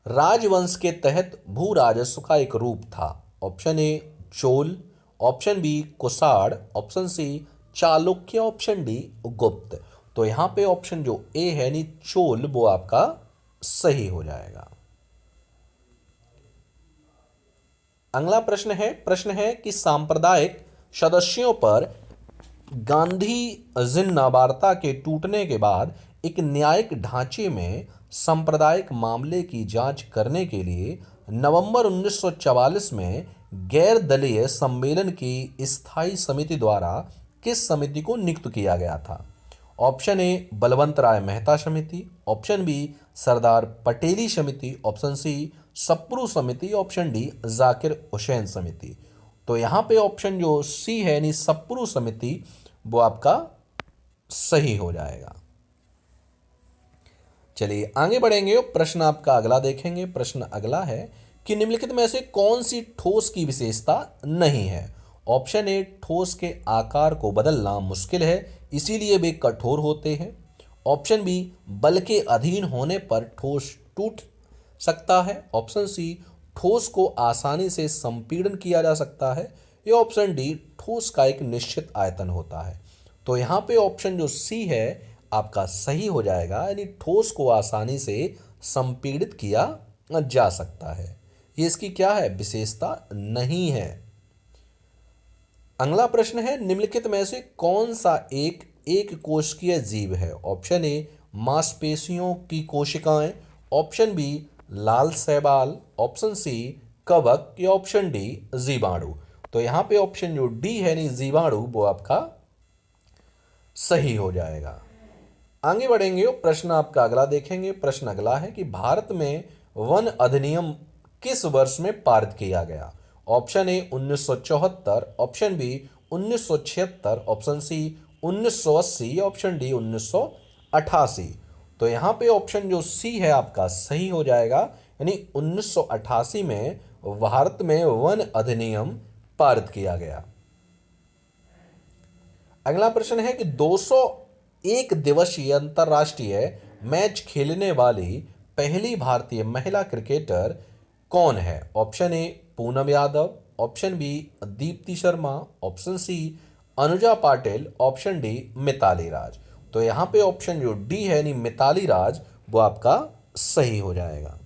Speaker 1: राजवंश के तहत भू राजस्व का एक रूप था। Option A, Chola. Option B, Kushan. Option C, Chalukya. Option D, Gupta. तो यहां पे ऑप्शन जो ए है यानी चोल, वो आपका सही हो जाएगा। अगला प्रश्न है कि सांप्रदायिक सदस्यों पर गांधी जिन्ना वार्ता के टूटने के बाद एक न्यायिक ढांचे में सांप्रदायिक मामले की जांच करने के लिए नवंबर 1944 में गैर दलीय सम्मेलन की स्थायी समिति द्वारा किस समिति को नियुक्त किया गया था? ऑप्शन ए, बलवंत राय मेहता समिति। ऑप्शन बी, सरदार पटेली समिति। ऑप्शन सी, सप्रू समिति। ऑप्शन डी, जाकिर हुसैन समिति। तो यहाँ पे ऑप्शन जो सी है यानी सप्रू समिति, वो आपका सही हो जाएगा। चलिए आगे बढ़ेंगे, प्रश्न आपका अगला देखेंगे। प्रश्न अगला है कि निम्नलिखित में से कौन सी ठोस की विशेषता नहीं है? ऑप्शन ए, ठोस के आकार को बदलना मुश्किल है इसीलिए वे कठोर होते हैं। ऑप्शन बी, बल के अधीन होने पर ठोस टूट सकता है। ऑप्शन सी, ठोस को आसानी से संपीड़न किया जा सकता है। या ऑप्शन डी, ठोस का एक निश्चित आयतन होता है। तो यहाँ पे ऑप्शन जो सी है आपका सही हो जाएगा यानी ठोस को आसानी से संपीड़ित किया जा सकता है। ये इसकी क्या है? विशेषता नहीं है। अगला प्रश्न है, निम्नलिखित में से कौन सा एक कोशिकीय जीव है? ऑप्शन ए, मांसपेशियों की कोशिकाएं। ऑप्शन बी, लाल शैवाल। ऑप्शन सी, कवक। या ऑप्शन डी, जीवाणु। तो यहाँ पे ऑप्शन जो डी है यानी जीवाणु, वो आपका सही हो जाएगा। आगे बढ़ेंगे, प्रश्न आपका अगला देखेंगे। प्रश्न अगला है कि भारत में वन अधिनियम किस वर्ष में पारित किया गया? Option A 1974, option B 1976, option C 1980, option D 1988। तो यहाँ पे ऑप्शन जो सी है आपका सही हो जाएगा, यानी 1988 में भारत में वन अधिनियम पारित किया गया। अगला प्रश्न है कि 201 दिवसीय अंतरराष्ट्रीय मैच खेलने वाली पहली भारतीय महिला क्रिकेटर कौन है? Option A Poonam Yadav, option B Deepti Sharma, option C Anuja Patil, option D Mithali Raj. तो यहाँ पे ऑप्शन जो डी है यानी मिताली राज वो आपका सही हो जाएगा।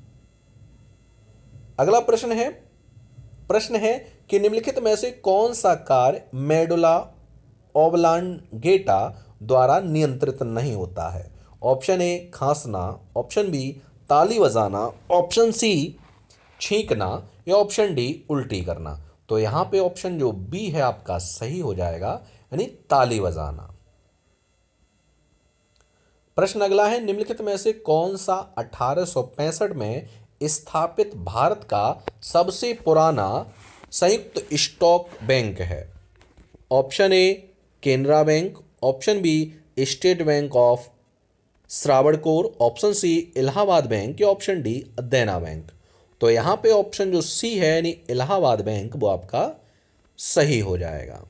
Speaker 1: अगला प्रश्न है कि निम्नलिखित में से कौन सा कार्य मेडुला ऑब्लांगेटा द्वारा नियंत्रित नहीं होता है? ऑप्शन ए खांसना, ऑप्शन बी ताली बजाना, ऑप्शन सी छींकना या ऑप्शन डी उल्टी करना। तो यहां पे ऑप्शन जो बी है आपका सही हो जाएगा, यानी ताली बजाना। प्रश्न अगला है, निम्नलिखित में से कौन सा 1865 में स्थापित भारत का सबसे पुराना संयुक्त स्टॉक बैंक है? Option A Canara Bank, option B State Bank of Travancore, option C Allahabad Bank या ऑप्शन डी देना बैंक। तो यहाँ पे ऑप्शन जो सी है यानी इलाहाबाद बैंक वो आपका सही हो जाएगा।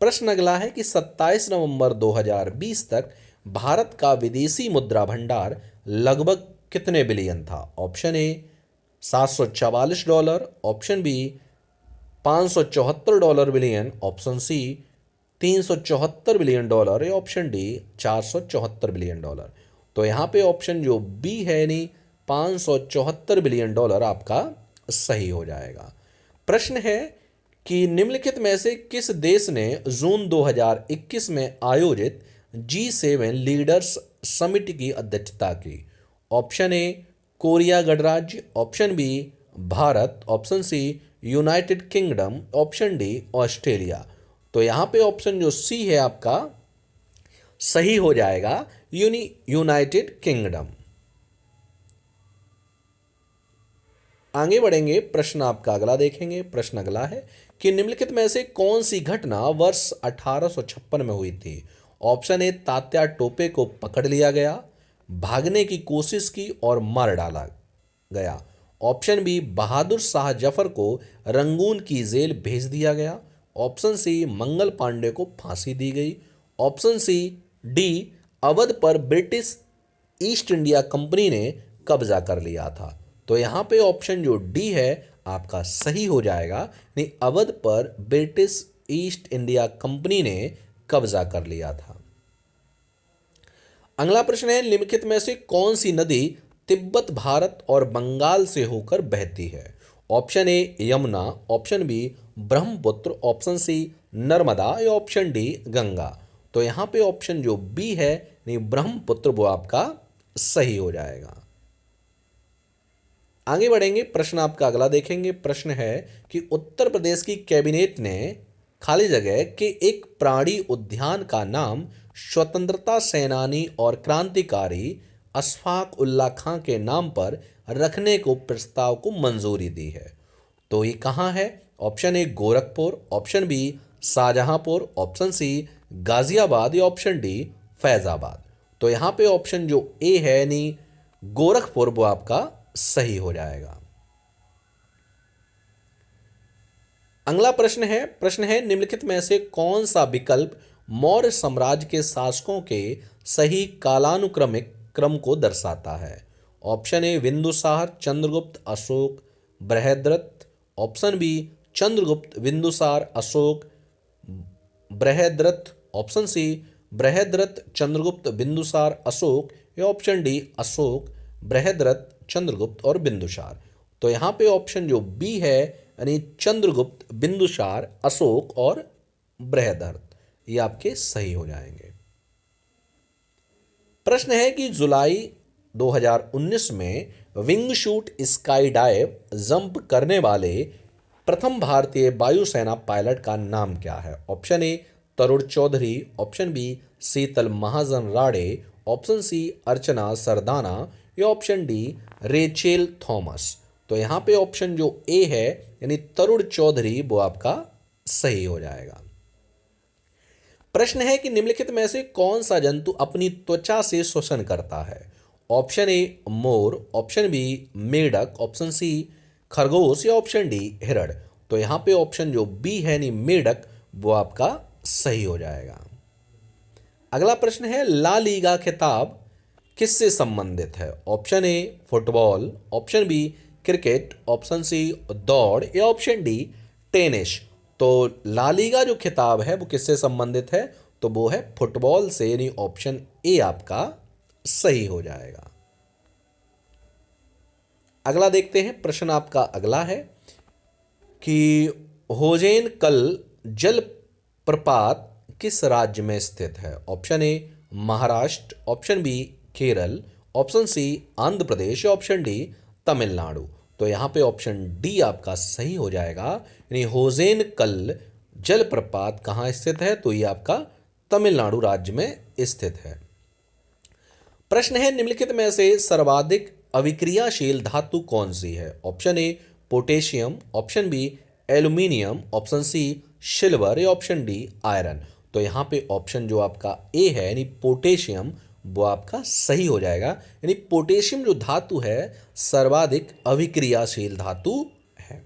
Speaker 1: प्रश्न अगला है कि 27 नवंबर 2020 तक भारत का विदेशी मुद्रा भंडार लगभग कितने बिलियन था? Option A $744, option B $574 billion, option C $374 billion या ऑप्शन डी $474 बिलियन। तो यहाँ पे ऑप्शन जो बी है यानी $574 बिलियन आपका सही हो जाएगा। प्रश्न है कि निम्नलिखित में से किस देश ने जून 2021 में आयोजित G7 लीडर्स समिट की अध्यक्षता की? ऑप्शन ए कोरिया गणराज्य, option B Bharat, option C United Kingdom, option D Australia. तो यहाँ पे ऑप्शन जो सी है आपका सही हो जाएगा, यूनाइटेड किंगडम। आगे बढ़ेंगे, प्रश्न आपका अगला देखेंगे। प्रश्न अगला है कि निम्नलिखित में से कौन सी घटना वर्ष 1856 में हुई थी? ऑप्शन ए तात्या टोपे को पकड़ लिया गया, भागने की कोशिश की और मार डाला गया, ऑप्शन बी बहादुर शाह जफर को रंगून की जेल भेज दिया गया, ऑप्शन सी मंगल पांडे को फांसी दी गई, ऑप्शन सी डी अवध पर ब्रिटिश ईस्ट इंडिया कंपनी ने कब्जा कर लिया था। तो यहाँ पे ऑप्शन जो डी है आपका सही हो जाएगा, नहीं अवध पर ब्रिटिश ईस्ट इंडिया कंपनी ने कब्जा कर लिया था। अगला प्रश्न है, निम्नलिखित में से कौन सी नदी तिब्बत भारत और बंगाल से होकर बहती है? Option A Yamuna, option B Brahmaputra, option C Narmada या ऑप्शन डी गंगा। तो यहाँ पे ऑप्शन जो बी है नहीं ब्रह्मपुत्र वो आपका सही हो जाएगा। आगे बढ़ेंगे, प्रश्न आपका अगला देखेंगे। प्रश्न है कि उत्तर प्रदेश की कैबिनेट ने खाली जगह के एक प्राणी उद्यान का नाम स्वतंत्रता सेनानी और क्रांतिकारी अशफाक उल्ला खां के नाम पर रखने को प्रस्ताव को मंजूरी दी है। तो ये कहाँ है? Option A Gorakhpur, option B Shahjahanpur, option C Ghaziabad या ऑप्शन डी फैजाबाद। तो यहाँ पे ऑप्शन जो ए है यानी गोरखपुर वो आपका सही हो जाएगा। अगला प्रश्न है निम्नलिखित में से कौन सा विकल्प मौर्य साम्राज्य के शासकों के सही कालानुक्रमिक क्रम को दर्शाता है? Option A Bindusara, Chandragupta, Ashoka, Brihadratha, option B Chandragupta, Bindusara, Ashoka, Brihadratha, option C Brihadratha, Chandragupta, Bindusara, Ashoka या ऑप्शन डी अशोक, बृहद्रथ, चंद्रगुप्त और बिंदुसार। तो यहाँ पे ऑप्शन जो बी है यानी चंद्रगुप्त, बिंदुसार, अशोक और बृहद्रथ ये आपके सही हो जाएंगे। प्रश्न है कि जुलाई 2019 में wing shoot sky dive jump करने वाले प्रथम भारतीय वायुसेना पायलट का नाम क्या है? Option A Tarun Chaudhary, option B Sheetal Mahajan Rane, option C Archana Sardana या ऑप्शन डी रेचेल थॉमस। तो यहाँ पे ऑप्शन जो ए है यानी तरुण चौधरी वो आपका सही हो जाएगा। प्रश्न है कि निम्नलिखित में से कौन सा जंतु अपनी त्वचा से श्वसन करता है? ऑप्शन ए मोर, ऑप्शन बी मेढक, ऑप्शन सी खरगोश या ऑप्शन डी हिरण। तो यहाँ पे ऑप्शन जो बी है यानी मेढक वो आपका सही हो जाएगा। अगला प्रश्न है ला लीगा खिताब किससे संबंधित है? Option A football, option B cricket, option C दौड़ या ऑप्शन डी टेनिस। तो ला लीगा जो खिताब है वो किससे संबंधित है? तो वो है फुटबॉल से, यानी ऑप्शन ए आपका सही हो जाएगा। अगला देखते हैं, प्रश्न आपका अगला है कि होजेन कल जल प्रपात किस राज्य में स्थित है? Option A Maharashtra, option B Kerala, option C Andhra Pradesh, option D Tamil Nadu. तो यहाँ पे ऑप्शन डी आपका सही हो जाएगा, यानी होजेन कल जलप्रपात कहाँ स्थित है? तो ये आपका तमिलनाडु राज्य में स्थित है। प्रश्न है निम्नलिखित में से सर्वाधिक अविक्रियाशील धातु कौन सी है? Option A potassium, option B aluminium, option C silver या ऑप्शन डी आयरन। तो यहाँ पे ऑप्शन जो आपका ए है यानी पोटेशियम वो आपका सही हो जाएगा, यानी पोटेशियम जो धातु है सर्वाधिक अविक्रियाशील धातु है।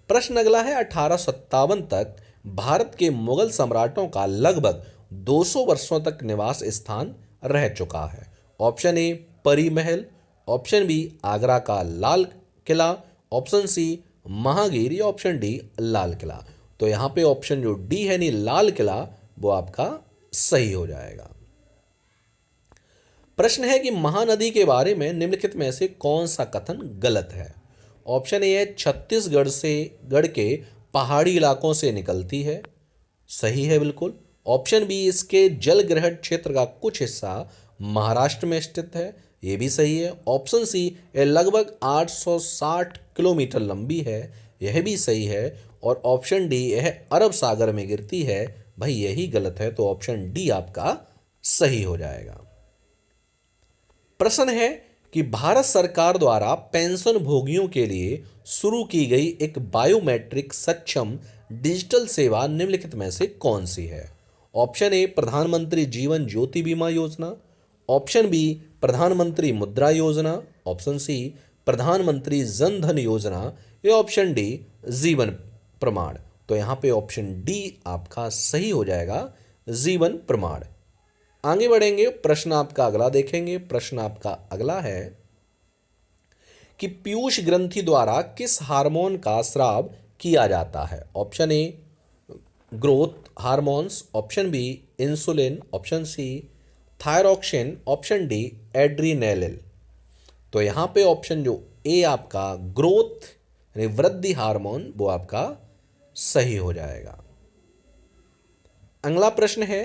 Speaker 1: प्रश्न अगला है 1857 तक भारत के मुगल सम्राटों का लगभग 200 वर्षों तक निवास स्थान रह चुका है। ऑप्शन ए परी महल, ऑप्शन बी आगरा का लाल किला, ऑप्शन सी महागीर या ऑप्शन डी लाल किला। तो यहाँ पे ऑप्शन जो डी है यानी लाल किला वो आपका सही हो जाएगा। प्रश्न है कि महानदी के बारे में निम्नलिखित में से कौन सा कथन गलत है? ऑप्शन ए है छत्तीसगढ़ से गढ़ के पहाड़ी इलाकों से निकलती है, सही है बिल्कुल। ऑप्शन बी इसके जलग्रहण क्षेत्र का कुछ हिस्सा महाराष्ट्र में स्थित है, ये भी सही है। ऑप्शन सी ये लगभग 860 किलोमीटर लंबी है, यह भी सही है। और ऑप्शन डी यह अरब सागर में गिरती है, भाई यही गलत है, तो ऑप्शन डी आपका सही हो जाएगा। प्रश्न है कि भारत सरकार द्वारा पेंशन भोगियों के लिए शुरू की गई एक बायोमेट्रिक सक्षम डिजिटल सेवा निम्नलिखित में से कौन सी है? ऑप्शन ए प्रधानमंत्री जीवन ज्योति बीमा योजना, ऑप्शन बी प्रधानमंत्री मुद्रा योजना, ऑप्शन सी प्रधानमंत्री जन धन योजना या ऑप्शन डी जीवन प्रमाण। तो यहाँ पे ऑप्शन डी आपका सही हो जाएगा, जीवन प्रमाण। आगे बढ़ेंगे, प्रश्न आपका अगला देखेंगे। प्रश्न आपका अगला है कि पीयूष ग्रंथि द्वारा किस हार्मोन का स्राव किया जाता है? Option A growth hormones, option B insulin, option C thyroxine, option D adrenaline. तो यहाँ पे ऑप्शन जो ए आपका ग्रोथ यानी वृद्धि हार्मोन वो आपका सही हो जाएगा। अगला प्रश्न है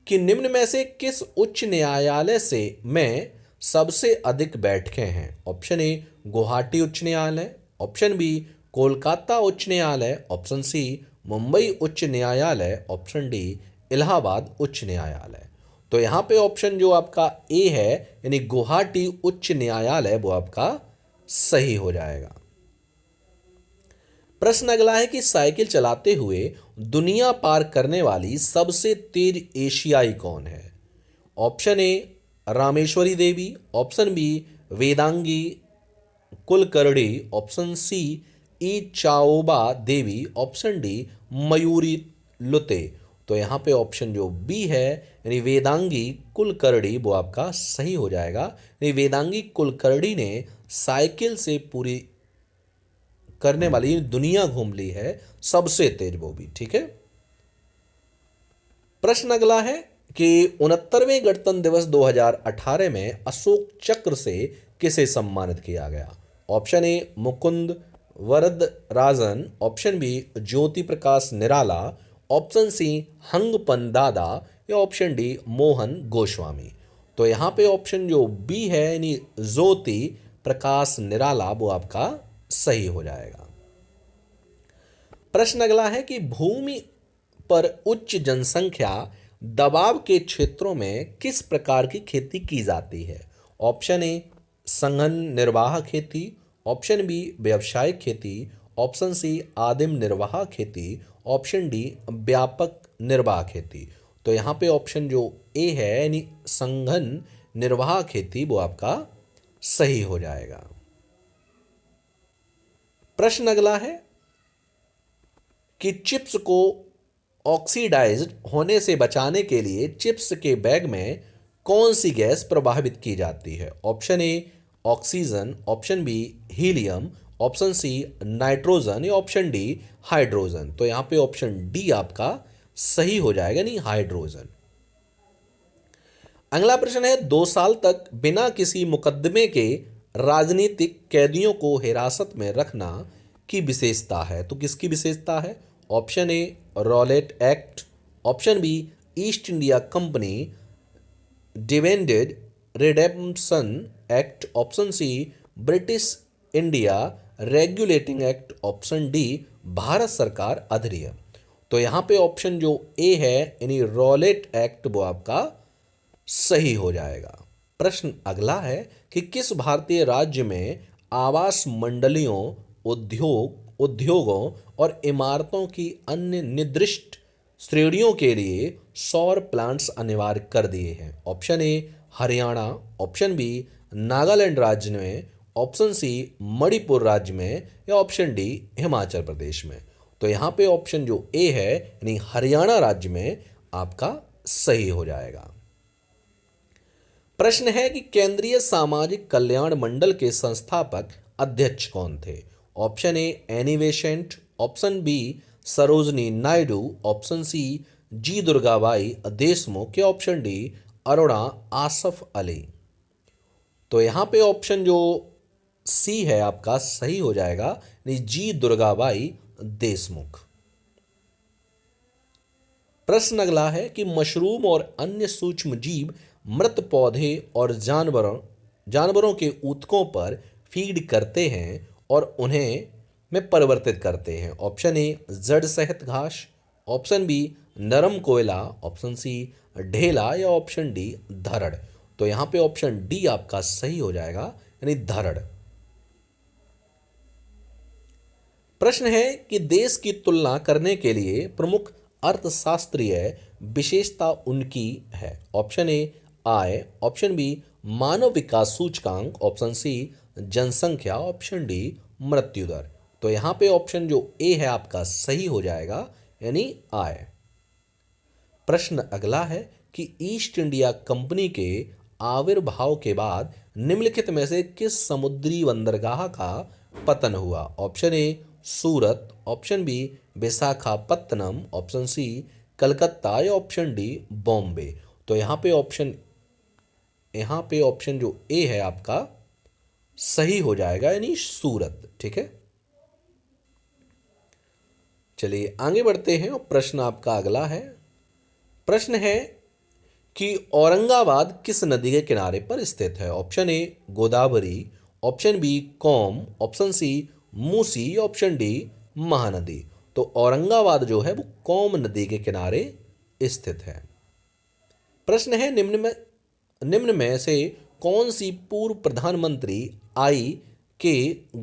Speaker 1: कि निम्न में से किस उच्च न्यायालय से में सबसे अधिक बैठकें हैं? ऑप्शन ए गुवाहाटी उच्च न्यायालय, ऑप्शन बी कोलकाता उच्च न्यायालय, ऑप्शन सी मुंबई उच्च न्यायालय, ऑप्शन डी इलाहाबाद उच्च न्यायालय। तो यहाँ पे ऑप्शन जो आपका ए है यानी गुवाहाटी उच्च न्यायालय वो आपका सही हो जाएगा। प्रश्न अगला है कि साइकिल चलाते हुए दुनिया पार करने वाली सबसे तेज एशियाई कौन है? Option A Rameshwari Devi, option B Vedangi Kulkarni, option C E Chaoba Devi, option D Mayuri Lute. तो यहाँ पे ऑप्शन जो बी है यानी वेदांगी कुलकर्णी वो आपका सही हो जाएगा, यानी वेदांगी कुलकर्णी ने साइकिल से पूरी करने वाली दुनिया घूम ली है, सबसे तेज वो भी, ठीक है। प्रश्न अगला है कि 69वें गणतंत्र दिवस 2018 में अशोक चक्र से किसे सम्मानित किया गया? Option A Mukund Varadarajan, option B Jyoti Prakash Nirala, option C Hangpan Dada या ऑप्शन डी मोहन गोस्वामी। तो यहाँ पे ऑप्शन जो बी है यानी ज्योति प्रकाश निराला वो आपका सही हो जाएगा। प्रश्न अगला है कि भूमि पर उच्च जनसंख्या दबाव के क्षेत्रों में किस प्रकार की खेती की जाती है? ऑप्शन ए संघन निर्वाह खेती, ऑप्शन बी व्यावसायिक खेती, ऑप्शन सी आदिम निर्वाह खेती, ऑप्शन डी व्यापक निर्वाह खेती। तो यहाँ पे ऑप्शन जो ए है यानी संघन निर्वाह खेती वो आपका सही हो जाएगा। प्रश्न अगला है कि चिप्स को ऑक्सीडाइज्ड होने से बचाने के लिए चिप्स के बैग में कौन सी गैस प्रवाहित की जाती है। Option A oxygen, option B helium, option C nitrogen या ऑप्शन डी हाइड्रोजन। तो यहाँ पे ऑप्शन डी आपका सही हो जाएगा, नहीं हाइड्रोजन। अगला प्रश्न है 2 साल तक बिना किसी मुकदमे के राजनीतिक कैदियों को हिरासत में रखना की विशेषता है। तो किसकी विशेषता है। Option A Rowlatt Act, option B East India Company Dividend Redemption Act, option C British India Regulating Act, option D Bharat सरकार अधिनियम। तो यहाँ पे ऑप्शन जो ए है यानी रॉलेट एक्ट वो आपका सही हो जाएगा। प्रश्न अगला है कि किस भारतीय राज्य में आवास मंडलियों, उद्योगों और इमारतों की अन्य निर्दिष्ट श्रेणियों के लिए सौर प्लांट्स अनिवार्य कर दिए हैं। Option A Haryana, option B Nagaland राज्य में, ऑप्शन सी मणिपुर राज्य में या ऑप्शन डी हिमाचल प्रदेश में। तो यहाँ पे ऑप्शन जो ए है यानी हरियाणा राज्य में आपका सही हो जाएगा। प्रश्न है कि केंद्रीय सामाजिक कल्याण मंडल के संस्थापक अध्यक्ष कौन थे। Option A Annie Besant, option B Sarojini Naidu, option C G Durgabai Deshmukh या ऑप्शन डी अरुणा आसफ अली। तो यहाँ पे ऑप्शन जो सी है आपका सही हो जाएगा, जी दुर्गाबाई देशमुख। प्रश्न अगला है कि मशरूम और अन्य सूक्ष्म जीव मृत पौधे और जानवरों के ऊतकों पर फीड करते हैं और उन्हें में परिवर्तित करते हैं। ऑप्शन ए जड़ सहित घास, ऑप्शन बी नरम कोयला, ऑप्शन सी ढेला या ऑप्शन डी धरड़। तो यहाँ पे ऑप्शन डी आपका सही हो जाएगा यानी धरड़। प्रश्न है कि देश की तुलना करने के लिए प्रमुख अर्थशास्त्रीय विशेषता उनकी है। ऑप्शन ए आय, ऑप्शन बी मानव विकास सूचकांक, ऑप्शन सी जनसंख्या, ऑप्शन डी मृत्यु दर। तो यहाँ पे ऑप्शन जो ए है आपका सही हो जाएगा यानी आय। प्रश्न अगला है कि ईस्ट इंडिया कंपनी के आविर्भाव के बाद निम्नलिखित में से किस समुद्री बंदरगाह का पतन हुआ। Option A Surat, option B Visakhapatnam, option C Calcutta या ऑप्शन डी बॉम्बे। तो यहाँ पे ऑप्शन जो ए है आपका सही हो जाएगा यानी सूरत। ठीक है, चलिए आगे बढ़ते हैं और प्रश्न आपका अगला है। प्रश्न है कि औरंगाबाद किस नदी के किनारे पर स्थित है। Option A Godavari, option B Kom, option C Musi, option D Mahanadi. तो औरंगाबाद जो है वो कोम नदी के किनारे स्थित है। प्रश्न है निम्न में से कौन सी पूर्व प्रधानमंत्री आई के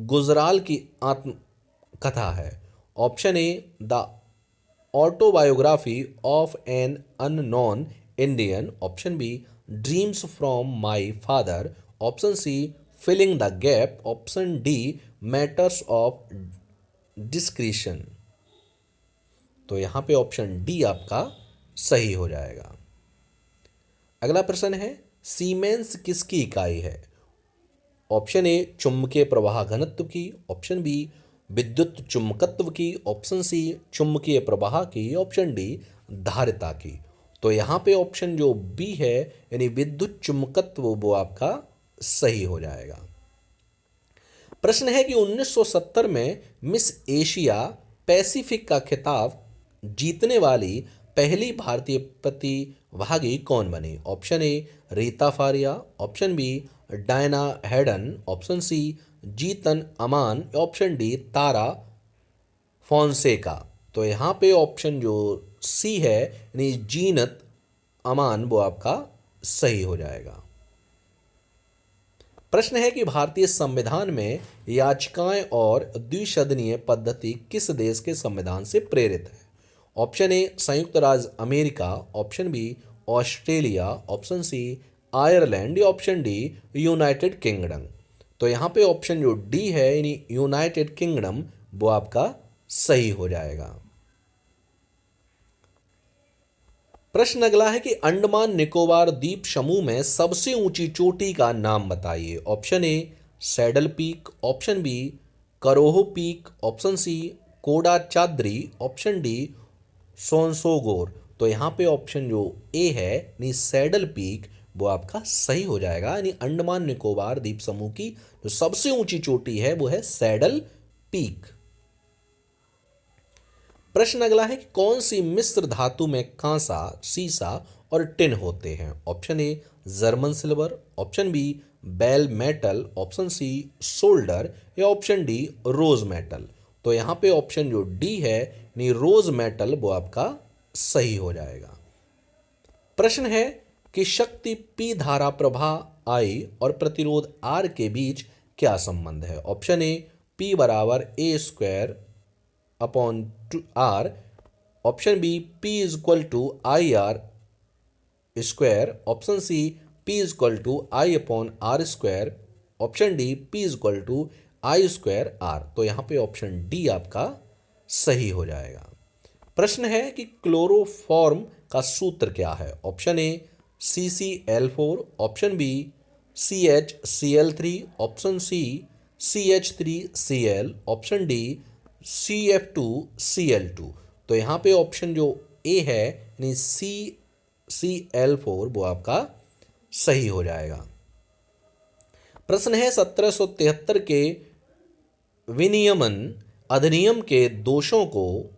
Speaker 1: गुजराल की आत्मकथा है। Option A the autobiography of an unknown Indian, option B dreams from my father, option C filling the gap, option D matters of discretion. तो यहाँ पे ऑप्शन डी आपका सही हो जाएगा। अगला प्रश्न है सीमेंस किसकी इकाई है। ऑप्शन ए चुंबकीय प्रवाह घनत्व की, ऑप्शन बी विद्युत चुंबकत्व की, ऑप्शन सी चुंबकीय प्रवाह की, ऑप्शन डी धारिता की। तो यहाँ पे ऑप्शन जो बी है यानी विद्युत चुंबकत्व वो आपका सही हो जाएगा। प्रश्न है कि 1970 में मिस एशिया पैसिफिक का खिताब जीतने वाली पहली भारतीय प्रतिभागी कौन बनी। Option A Reita Faria, option B Diana Hayden, option C Jeetan Aman, option D Tara Fonseca. तो यहाँ पे ऑप्शन जो सी है यानी जीनत अमान वो आपका सही हो जाएगा। प्रश्न है कि भारतीय संविधान में याचिकाएं और द्विसदनीय पद्धति किस देश के संविधान से प्रेरित है? ऑप्शन ए संयुक्त राज्य America, option B Australia, option C Ireland या ऑप्शन डी यूनाइटेड किंगडम। तो यहाँ पे ऑप्शन जो डी है यानी यूनाइटेड किंगडम वो आपका सही हो जाएगा। प्रश्न अगला है कि अंडमान निकोबार द्वीप समूह में सबसे ऊंची चोटी का नाम बताइए। Option A Saddle Peak, option B Karoho peak, option C Kodachadri, option D Sonsogor. तो यहाँ पे ऑप्शन जो ए है यानी सैडल पीक वो आपका सही हो जाएगा, यानी अंडमान निकोबार द्वीप समूह की जो सबसे ऊंची चोटी है वो है सैडल पीक। प्रश्न अगला है कि कौन सी मिश्र धातु में कांसा, सीसा और टिन होते हैं? Option A German silver, option B bell metal, option C solder या ऑप्शन डी रोज मेटल। तो यहाँ पे ऑप्शन जो डी है यानी रोज मेटल वो आपका सही हो जाएगा। प्रश्न है कि शक्ति P धारा प्रवाह I और प्रतिरोध R के बीच क्या संबंध है? ऑप्शन ए P बराबर A square upon R, option B P is equal to I R square, option C P is equal to I upon R square, option D P is equal to I square R। तो यहाँ पे option D आपका सही हो जाएगा। प्रश्न है कि क्लोरोफॉर्म का सूत्र क्या है? Option A CCl4, option B CHCl3, option C CH3Cl, option D CF2Cl2। तो यहाँ पे ऑप्शन जो ए है यानी CCl4 वो आपका सही हो जाएगा। प्रश्न है 1773 के विनियमन अधिनियम के दोषों को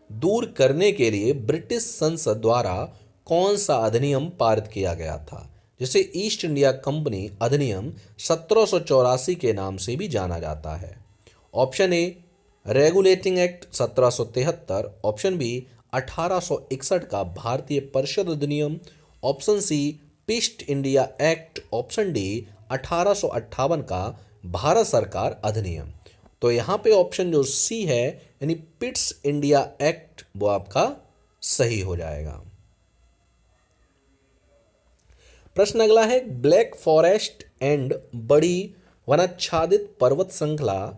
Speaker 1: दूर करने के लिए ब्रिटिश संसद द्वारा कौन सा अधिनियम पारित किया गया था, जिसे ईस्ट इंडिया कंपनी अधिनियम 1784 के नाम से भी जाना जाता है? Option A regulating act 1773, option B 1861 का भारतीय परिषद अधिनियम, option C East India Act, option D 1858 का भारत सरकार अधिनियम। तो यहाँ पे ऑप्शन जो सी है यानी पिट्स इंडिया एक्ट वो आपका सही हो जाएगा। प्रश्न अगला है ब्लैक फॉरेस्ट एंड बड़ी वनाच्छादित पर्वत श्रृंखला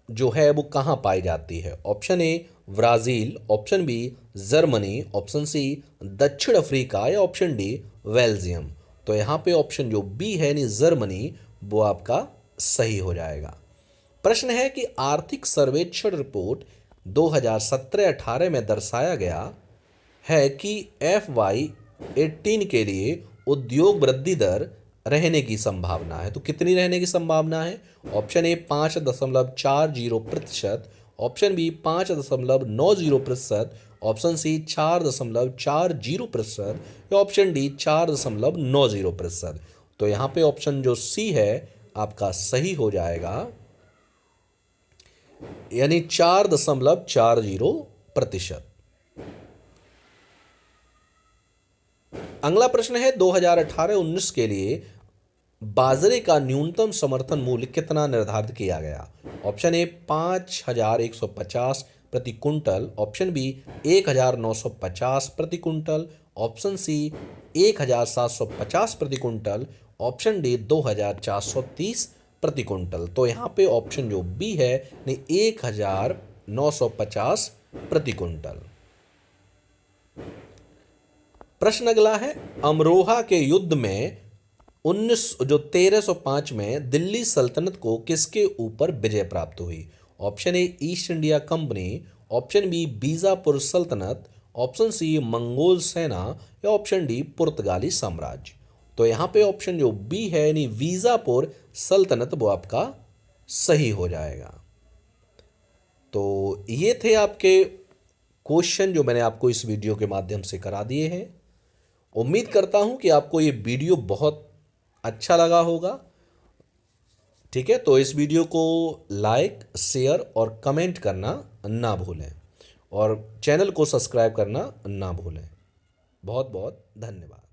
Speaker 1: जो है वो कहाँ पाई जाती है? Option A Brazil, option B Germany, option C दक्षिण अफ्रीका या ऑप्शन डी बेल्जियम। तो यहाँ पे ऑप्शन जो बी है यानी जर्मनी वो आपका सही हो जाएगा। प्रश्न है कि आर्थिक सर्वेक्षण रिपोर्ट 2017-18 में दर्शाया गया है कि FY18 के लिए उद्योग वृद्धि दर रहने की संभावना है, तो कितनी रहने की संभावना है? Option A 5.40%, option B 5.90%, option C 4.40% या ऑप्शन डी 4.90%। तो यहाँ पे ऑप्शन जो सी है आपका सही हो जाएगा, यानी 4.40%। अगला प्रश्न है 2018-19 के लिए बाजरे का न्यूनतम समर्थन मूल्य कितना निर्धारित किया गया? ऑप्शन ए 5150 प्रति कुंटल, ऑप्शन बी 1950 प्रति कुंटल, ऑप्शन सी 1750 प्रति कुंटल, ऑप्शन डी 2430 प्रति कुंटल। तो यहाँ पे ऑप्शन जो बी है 1950 प्रति कुंटल। प्रश्न अगला है अमरोहा के युद्ध में 1305 में दिल्ली सल्तनत को किसके ऊपर विजय प्राप्त हुई? Option A East India Company, option B Bijapur सल्तनत, ऑप्शन सी मंगोल सेना या ऑप्शन डी पुर्तगाली साम्राज्य। तो यहाँ पे ऑप्शन जो बी है यानी बीजापुर सल्तनत वो आपका सही हो जाएगा। तो ये थे आपके क्वेश्चन जो मैंने आपको इस वीडियो के माध्यम से करा दिए हैं। उम्मीद करता हूं कि आपको ये वीडियो बहुत अच्छा लगा होगा। ठीक है, तो इस वीडियो को लाइक, शेयर और कमेंट करना ना भूलें और चैनल को सब्सक्राइब करना ना भूलें। बहुत बहुत धन्यवाद।